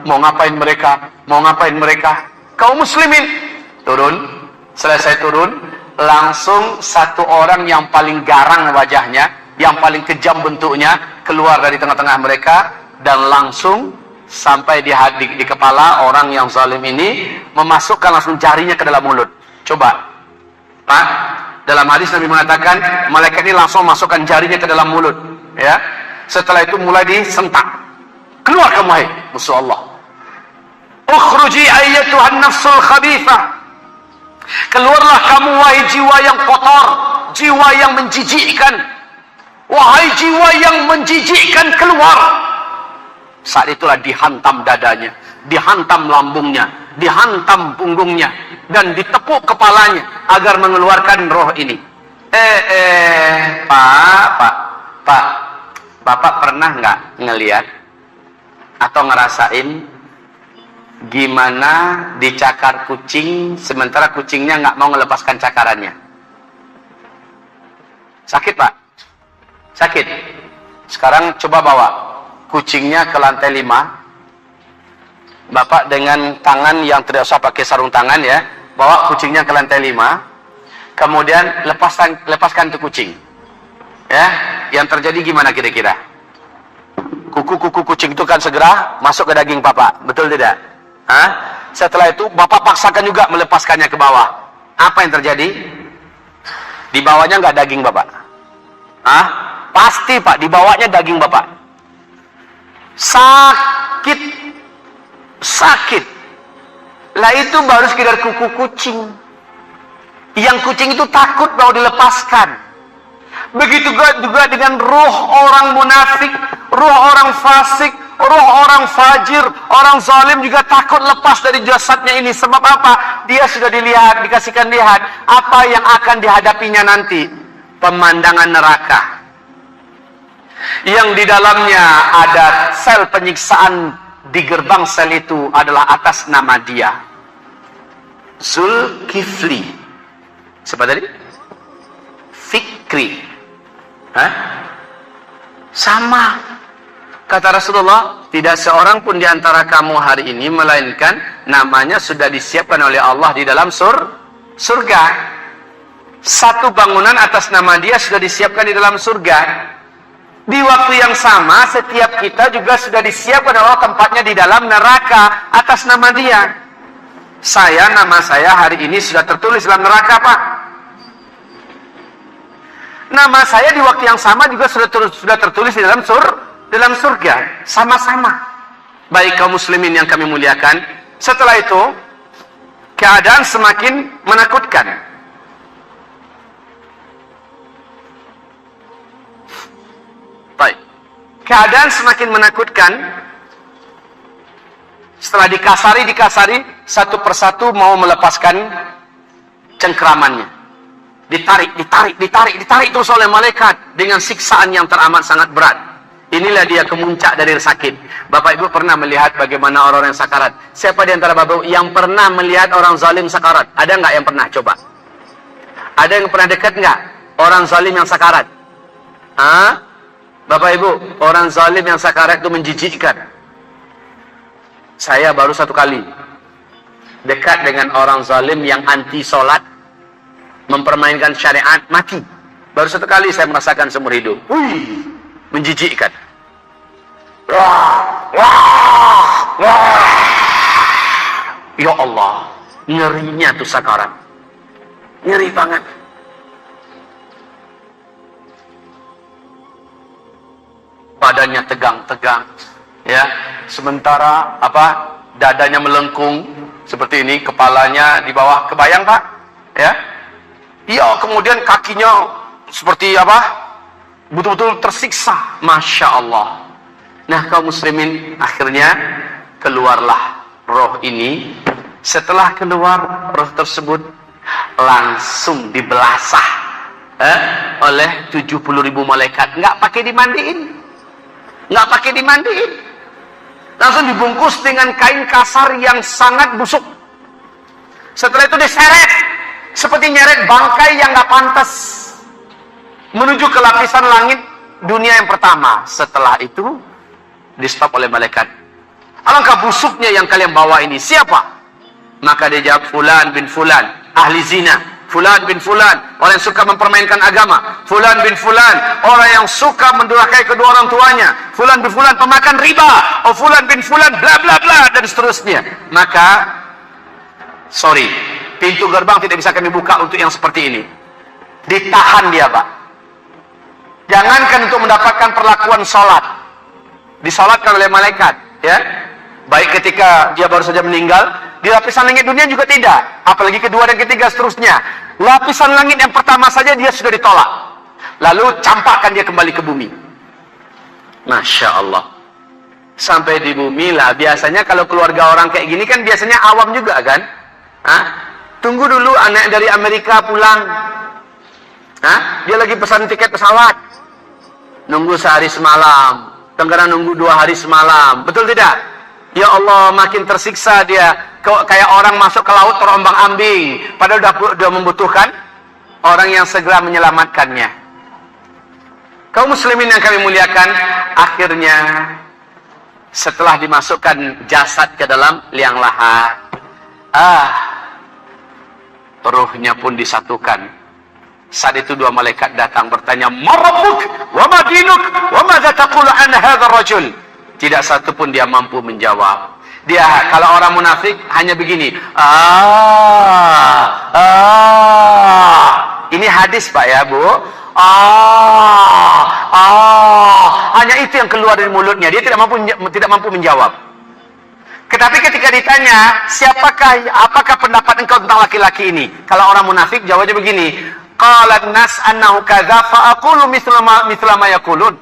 Mau ngapain mereka? Mau ngapain mereka? Kaum muslimin turun. Selesai turun, langsung satu orang yang paling garang wajahnya, yang paling kejam bentuknya, keluar dari tengah-tengah mereka, dan langsung sampai di kepala orang yang zalim ini, memasukkan langsung jarinya ke dalam mulut. Coba, Pak, dalam hadis Nabi mengatakan, malaikat ini langsung masukkan jarinya ke dalam mulut. Ya, setelah itu mulai disentak. Keluar kamu, hai musuh Allah. Ukhruji ayyatuhan nafsul khabithah. Keluarlah kamu wahai jiwa yang kotor, jiwa yang menjijikkan. Wahai jiwa yang menjijikkan, keluar. Saat itulah dihantam dadanya, dihantam lambungnya, dihantam punggungnya, dan ditepuk kepalanya agar mengeluarkan roh ini. Pak, Bapak pernah nggak ngelihat atau ngerasain gimana dicakar kucing sementara kucingnya nggak mau melepaskan cakarannya? Sakit, Pak? Sakit. Sekarang coba bawa kucingnya ke lantai 5. Bapak dengan tangan yang tidak usah pakai sarung tangan ya, bawa kucingnya ke lantai 5. Kemudian lepaskan tuh kucing. Ya, yang terjadi gimana kira-kira? Kuku kucing itu kan segera masuk ke daging Bapak, betul tidak? Setelah itu Bapak paksakan juga melepaskannya ke bawah. Apa yang terjadi? Di bawahnya nggak daging Bapak. Pasti Pak, di bawahnya daging Bapak. Sakit. Lah itu baru sekedar kuku kucing. Yang kucing itu takut mau dilepaskan. Begitu juga dengan roh orang munafik, roh orang fasik, roh orang fajir, orang zalim juga takut lepas dari jasadnya ini. Sebab apa? Dia sudah dikasihkan lihat apa yang akan dihadapinya nanti. Pemandangan neraka. Yang di dalamnya ada sel penyiksaan. Di gerbang sel itu adalah atas nama dia Zulkifli. Siapa tadi? Fikri. Sama. Kata Rasulullah, tidak seorang pun di antara kamu hari ini melainkan namanya sudah disiapkan oleh Allah di dalam surga. Satu bangunan atas nama dia sudah disiapkan di dalam surga. Di waktu yang sama, setiap kita juga sudah disiapkan oleh Allah tempatnya di dalam neraka atas nama dia. Nama saya hari ini sudah tertulis dalam neraka, Pak. Nama saya di waktu yang sama juga sudah tertulis di dalam surga. Sama-sama. Baik kaum muslimin yang kami muliakan. Setelah itu, keadaan semakin menakutkan. Baik. Keadaan semakin menakutkan. Setelah dikasari, satu persatu mau melepaskan cengkeramannya. Ditarik terus oleh malaikat dengan siksaan yang teramat sangat berat. Inilah dia kemuncak dari sakit. Bapak Ibu pernah melihat bagaimana orang yang sakarat? Siapa di antara Bapak Ibu yang pernah melihat orang zalim sakarat? Ada nggak yang pernah? Coba. Ada yang pernah dekat nggak orang zalim yang sakarat? Bapak Ibu, orang zalim yang sakarat itu menjijikkan. Saya baru satu kali dekat dengan orang zalim yang anti sholat, mempermainkan syariat, mati. Baru satu kali saya merasakan seumur hidup. Menjijikkan. Ya Allah, ngerinya tuh sakarat. Ngeri banget. Badannya tegang-tegang, ya. Sementara dadanya melengkung seperti ini, kepalanya di bawah. Kebayang, Pak? Ya. Iya, kemudian kakinya seperti betul-betul tersiksa. Masya Allah. Nah, kaum muslimin, akhirnya keluarlah roh ini. Setelah keluar roh tersebut, langsung dibelasah oleh 70.000 malaikat. Nggak pakai dimandiin. Langsung dibungkus dengan kain kasar yang sangat busuk. Setelah itu diseret seperti nyeret bangkai yang nggak pantas menuju ke lapisan langit dunia yang pertama. Setelah itu di stop oleh malaikat. Alangkah busuknya yang kalian bawa ini. Siapa? Maka dia jawab, Fulan bin Fulan, ahli zina. Fulan bin Fulan, orang yang suka mempermainkan agama. Fulan bin Fulan, orang yang suka mendurhakai kedua orang tuanya. Fulan bin Fulan, pemakan riba. Oh, Fulan bin Fulan, bla bla bla, dan seterusnya. Maka, sorry, pintu gerbang tidak bisa kami buka untuk yang seperti ini. Ditahan dia, Pak. Jangankan untuk mendapatkan perlakuan sholat, disolatkan oleh malaikat, ya. Baik ketika dia baru saja meninggal, di lapisan langit dunia juga tidak. Apalagi kedua dan ketiga seterusnya. Lapisan langit yang pertama saja dia sudah ditolak. Lalu campakkan dia kembali ke bumi. Masya Allah. Sampai di bumi lah. Biasanya kalau keluarga orang kayak gini kan biasanya awam juga kan. Hah? Tunggu dulu anak dari Amerika pulang. Hah? Dia lagi pesan tiket pesawat. Nunggu sehari semalam. Kadang-kadang nunggu 2 hari semalam. Betul tidak? Ya Allah, makin tersiksa dia. Kayak orang masuk ke laut terombang-ambing. Padahal sudah membutuhkan orang yang segera menyelamatkannya. Kaum muslimin yang kami muliakan, akhirnya setelah dimasukkan jasad ke dalam liang lahat, ruhnya pun disatukan. Saat itu 2 malaikat datang bertanya, "Marabbuk wa ma dinuk wa madza taqulu an hadzal rajul?" Tidak satu pun dia mampu menjawab. Dia, kalau orang munafik hanya begini. Ini hadis, Pak ya, Bu. Hanya itu yang keluar dari mulutnya. Dia tidak mampu menjawab. Tetapi ketika ditanya, apakah pendapat engkau tentang laki-laki ini? Kalau orang munafik jawabnya begini. Qalan nas annahu kadza fa aqulu mithla ma yaqulun.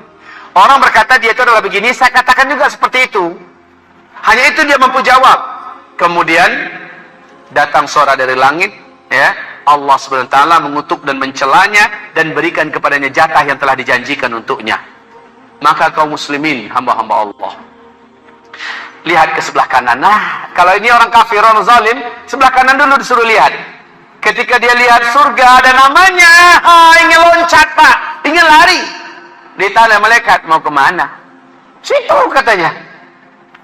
Orang berkata dia itu adalah begini, saya katakan juga seperti itu. Hanya itu dia mampu jawab. Kemudian datang suara dari langit, ya. Allah Subhanahu wa taala mengutuk dan mencelanya dan berikan kepadanya jatah yang telah dijanjikan untuknya. Maka kaum muslimin, hamba-hamba Allah, lihat ke sebelah kanan. Nah, kalau ini orang kafir, orang zalim, sebelah kanan dulu disuruh lihat. Ketika dia lihat surga ada namanya, ingin loncat, Pak, ingin lari. Ditanya malaikat, mau kemana? Situ katanya.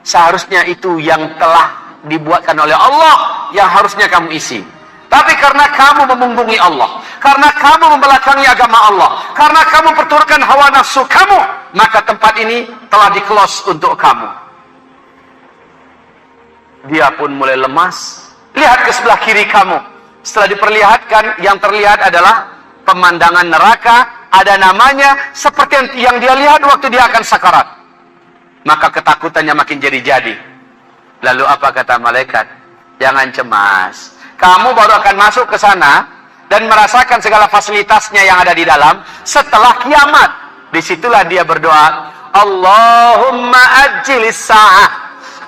Seharusnya itu yang telah dibuatkan oleh Allah, yang harusnya kamu isi. Tapi karena kamu memunggungi Allah, karena kamu membelakangi agama Allah, karena kamu perturutkan hawa nafsu kamu, maka tempat ini telah di-close untuk kamu. Dia pun mulai lemas. Lihat ke sebelah kiri kamu. Setelah diperlihatkan, yang terlihat adalah pemandangan neraka. Ada namanya seperti yang dia lihat waktu dia akan sakarat. Maka ketakutannya makin jadi-jadi. Lalu apa kata malaikat? Jangan cemas. Kamu baru akan masuk ke sana dan merasakan segala fasilitasnya yang ada di dalam setelah kiamat. Disitulah dia berdoa, Allahumma ajjilis sa'ah,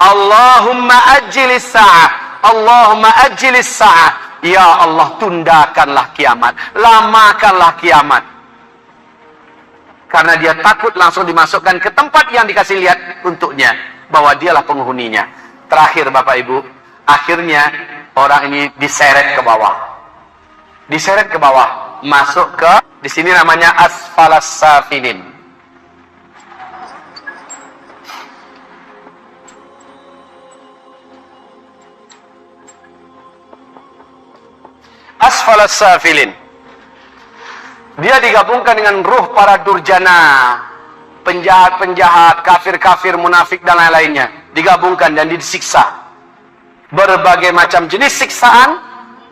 Allahumma ajjilis sa'ah, Allahumma ajjilis sa'ah. Ya Allah, tundakanlah kiamat, lamakanlah kiamat. Karena dia takut langsung dimasukkan ke tempat yang dikasih lihat untuknya, bahwa dialah penghuninya. Terakhir Bapak Ibu, akhirnya orang ini diseret ke bawah. Diseret ke bawah, masuk ke, di sini namanya asfalas safilin. Asfalas safilin. Dia digabungkan dengan ruh para durjana, penjahat-penjahat, kafir-kafir, munafik dan lain-lainnya. Digabungkan dan disiksa. Berbagai macam jenis siksaan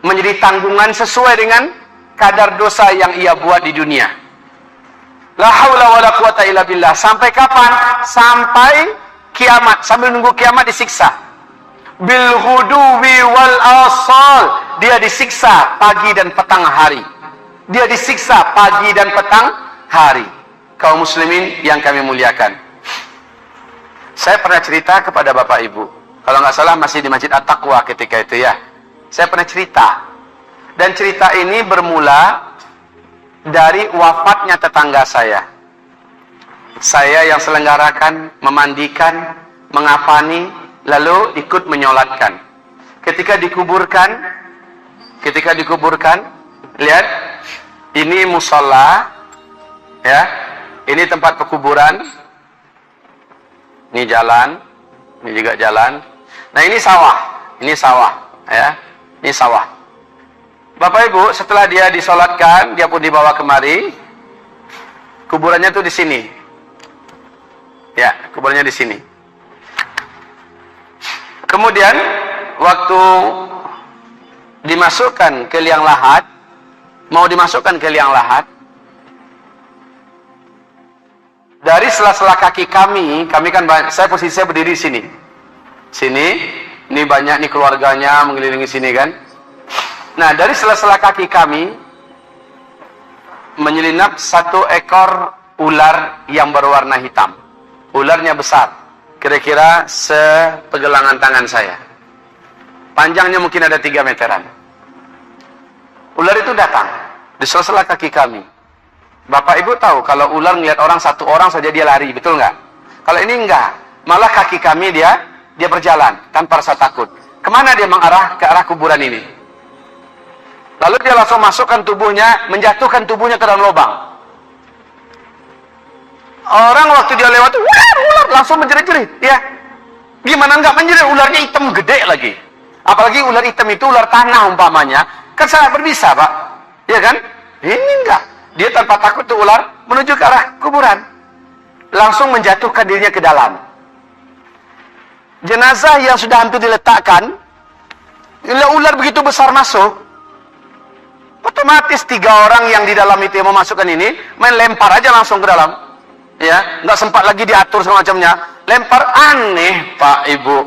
menjadi tanggungan sesuai dengan kadar dosa yang ia buat di dunia. La haula wala quwata illa billah. Sampai kapan? Sampai kiamat. Sambil nunggu kiamat disiksa. Bil ghuduwi wal asal. Dia disiksa pagi dan petang hari. Dia disiksa pagi dan petang hari. Kaum muslimin yang kami muliakan. Saya pernah cerita kepada Bapak Ibu. Kalau nggak salah masih di Masjid At-Taqwa ketika itu ya. Saya pernah cerita. Dan cerita ini bermula dari wafatnya tetangga saya. Saya yang selenggarakan, memandikan, mengafani, lalu ikut menyolatkan. Ketika dikuburkan, lihat, ini musola, ya, ini tempat pekuburan, ini jalan, Ini juga jalan. Nah, ini sawah. Ini sawah, ya. Ini sawah. Bapak Ibu, setelah dia disolatkan, dia pun dibawa kemari. Kuburannya tuh di sini. Ya, kuburannya di sini. Kemudian waktu dimasukkan ke liang lahat, mau dimasukkan ke liang lahat, dari sela-sela kaki kami kan saya posisinya berdiri di sini. Sini, ini banyak nih keluarganya mengelilingi sini kan. Nah, dari sela-sela kaki kami menyelinap satu ekor ular yang berwarna hitam. Ularnya besar, kira-kira sepegelangan tangan saya. Panjangnya mungkin ada 3 meteran. Ular itu datang di sela-sela kaki kami. Bapak Ibu tahu kalau ular melihat orang, satu orang saja dia lari, betul nggak? Kalau ini enggak, malah kaki kami dia berjalan tanpa rasa takut. Kemana dia mengarah? Ke arah kuburan ini. Lalu dia langsung masukkan tubuhnya, menjatuhkan tubuhnya ke dalam lubang. Orang waktu dia lewat, ular langsung menjerit-jerit, ya. Gimana nggak menjerit? Ularnya hitam gede lagi. Apalagi ular hitam itu ular tanah umpamanya, kan sangat berbisa, Pak. Ya kan? Ini enggak. Dia tanpa takut tuh ular menuju ke arah kuburan. Langsung menjatuhkan dirinya ke dalam. Jenazah yang sudah hampir diletakkan, ular begitu besar masuk, otomatis 3 orang yang di dalam itu yang memasukkan ini main lempar aja langsung ke dalam. Ya, nggak sempat lagi diatur semacamnya. Lempar, aneh Pak Ibu.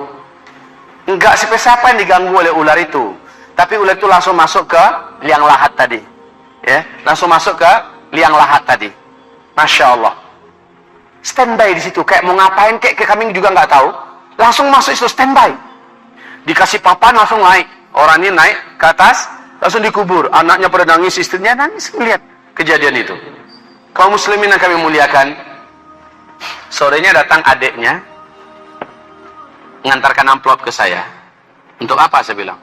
Nggak siapa yang diganggu oleh ular itu. Tapi ular itu langsung masuk ke liang lahat tadi. Ya, langsung masuk ke liang lahat tadi. Masya Allah. Standby di situ, kayak mau ngapain, kayak kami juga nggak tahu. Langsung masuk itu standby. Dikasih papan langsung naik. Orang ini naik ke atas, langsung dikubur. Anaknya pada nangis, istrinya nangis melihat kejadian itu. Kaum muslimin yang kami muliakan, sorenya datang adiknya, mengantarkan amplop ke saya. Untuk apa saya bilang?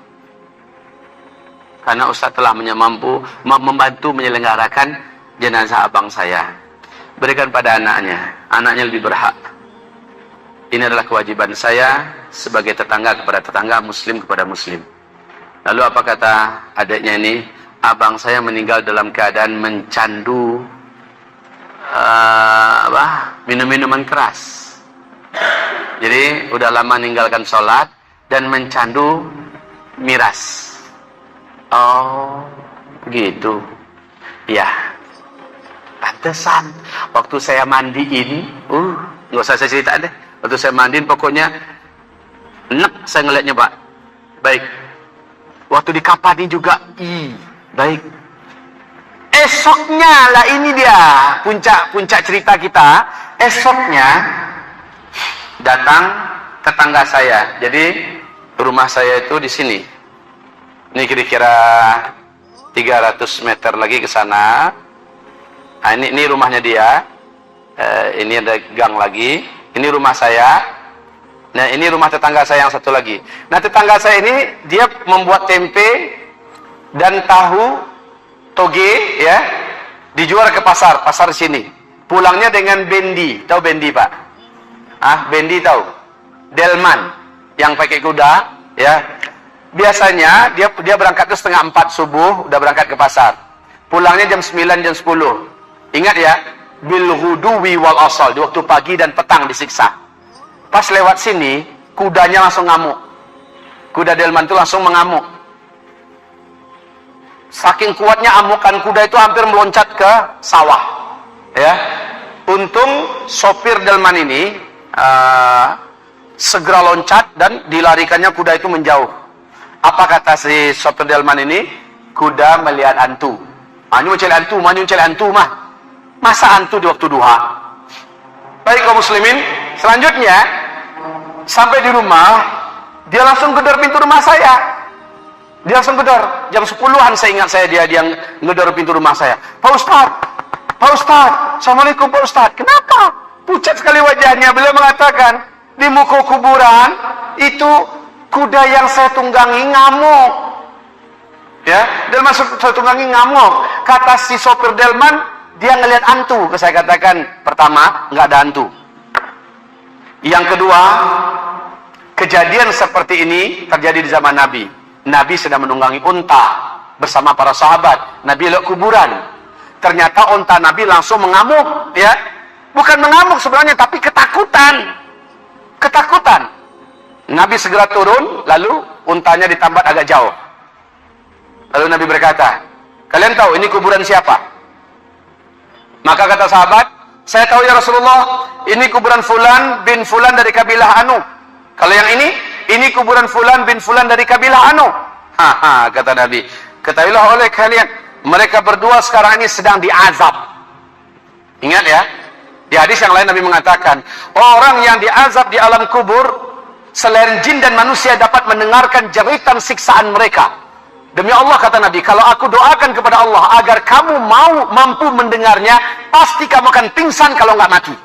Karena Ustaz telah membantu menyelenggarakan jenazah abang saya. Berikan pada anaknya. Anaknya lebih berhak. Ini adalah kewajiban saya sebagai tetangga kepada tetangga, muslim kepada muslim. Lalu apa kata adiknya ini? Abang saya meninggal dalam keadaan mencandu minum-minuman keras. Jadi udah lama meninggalkan sholat dan mencandu miras. Oh, gitu. Ya, pantesan. Waktu saya mandiin, nggak usah saya cerita deh. Waktu saya mandiin, pokoknya enak saya ngeliatnya Pak. Baik. Waktu di kapani juga, baik. Esoknya lah, ini dia puncak cerita kita. Esoknya datang tetangga saya. Jadi rumah saya itu di sini. Ini kira-kira 300 meter lagi ke sana. Nah, ini rumahnya dia. Ini ada gang lagi. Ini rumah saya. Nah, ini rumah tetangga saya yang satu lagi. Nah, tetangga saya ini dia membuat tempe dan tahu toge, ya, dijual ke pasar sini. Pulangnya dengan bendi. Tahu bendi, Pak? Bendi tahu? Delman yang pakai kuda, ya. Biasanya dia berangkat itu 3:30 subuh, udah berangkat ke pasar. Pulangnya jam 9, jam 10. Ingat ya, bil ghuduwi wal asal, di waktu pagi dan petang disiksa. Pas lewat sini, kudanya langsung ngamuk. Kuda delman itu langsung mengamuk. Saking kuatnya amukan kuda itu hampir meloncat ke sawah. Ya, untung sopir delman ini segera loncat dan dilarikannya kuda itu menjauh. Apa kata si sopir delman ini? Kuda melihat hantu. Ini mencari hantu mah. Masa hantu di waktu duha? Baik kaum muslimin, selanjutnya sampai di rumah, dia langsung gedor pintu rumah saya. Dia langsung gedor. Jam 10-an saya ingat dia ngedor pintu rumah saya. Pak Ustaz, Assalamualaikum Pak Ustaz. Kenapa? Pucat sekali wajahnya. Beliau mengatakan, di muka kuburan itu kuda yang saya tunggangi ngamuk. Ya, dia masuk saya tunggangi ngamuk. Kata si sopir delman, dia ngelihat hantu. Saya katakan, pertama, nggak ada hantu. Yang kedua, Kejadian seperti ini terjadi di zaman Nabi. Nabi sedang menunggangi unta bersama para sahabat. Nabi lihat kuburan. Ternyata unta Nabi langsung mengamuk, ya. Bukan mengamuk sebenarnya, tapi ketakutan. Ketakutan. Nabi segera turun, lalu untanya ditambat agak jauh. Lalu Nabi berkata, kalian tahu ini kuburan siapa? Maka kata sahabat, saya tahu ya Rasulullah, ini kuburan Fulan bin Fulan dari kabilah Anu. Kalau yang ini kuburan Fulan bin Fulan dari kabilah Anu. Haha, kata Nabi, ketahuilah oleh kalian, mereka berdua sekarang ini sedang diazab. Ingat ya, di hadis yang lain Nabi mengatakan, orang yang diazab di alam kubur, selain jin dan manusia dapat mendengarkan jeritan siksaan mereka. Demi Allah, kata Nabi, kalau aku doakan kepada Allah agar kamu mampu mendengarnya, pasti kamu akan pingsan kalau nggak mati.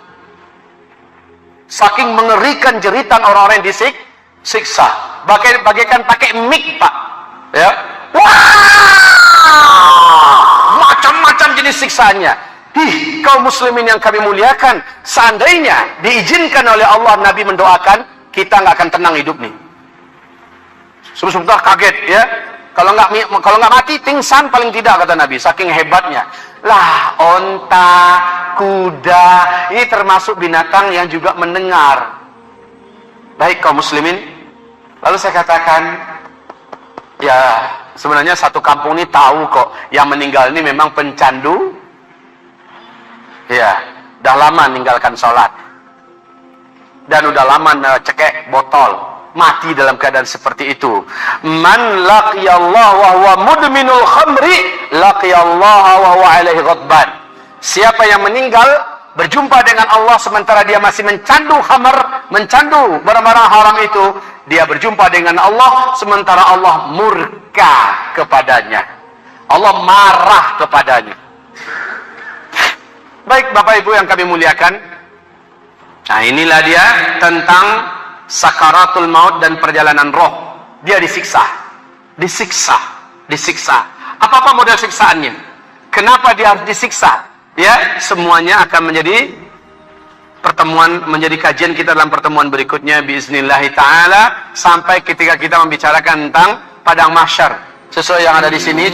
Saking mengerikan jeritan orang-orang yang disiksa. Bagaikan pakai mic, Pak. Ya. Wah! Macam-macam jenis siksaannya. Kaum muslimin yang kami muliakan, seandainya diizinkan oleh Allah Nabi mendoakan, kita nggak akan tenang hidup nih. Sebentar kaget, ya. Kalau nggak mati, pingsan paling tidak, kata Nabi. Saking hebatnya. Lah, onta, kuda, ini termasuk binatang yang juga mendengar. Baik kaum muslimin. Lalu saya katakan, ya sebenarnya satu kampung ini tahu kok, yang meninggal ini memang pencandu. Ya, udah lama meninggalkan sholat. Dan udah lama cekek botol. Mati dalam keadaan seperti itu. Man laqiyallah wa huwa mudminul khamri laqiyallah wa huwa alaihi ghadban. Siapa yang meninggal berjumpa dengan Allah sementara dia masih mencandu khamar, mencandu barang-barang haram itu, dia berjumpa dengan Allah sementara Allah murka kepadanya. Allah marah kepadanya. Baik Bapak Ibu yang kami muliakan. Nah, inilah dia tentang sakaratul maut dan perjalanan roh. Dia disiksa. Apa model siksaannya? Kenapa dia harus disiksa? Ya, semuanya akan menjadi kajian kita dalam pertemuan berikutnya biiznillahi ta'ala, sampai ketika kita membicarakan tentang padang mahsyar sesuai yang ada di sini.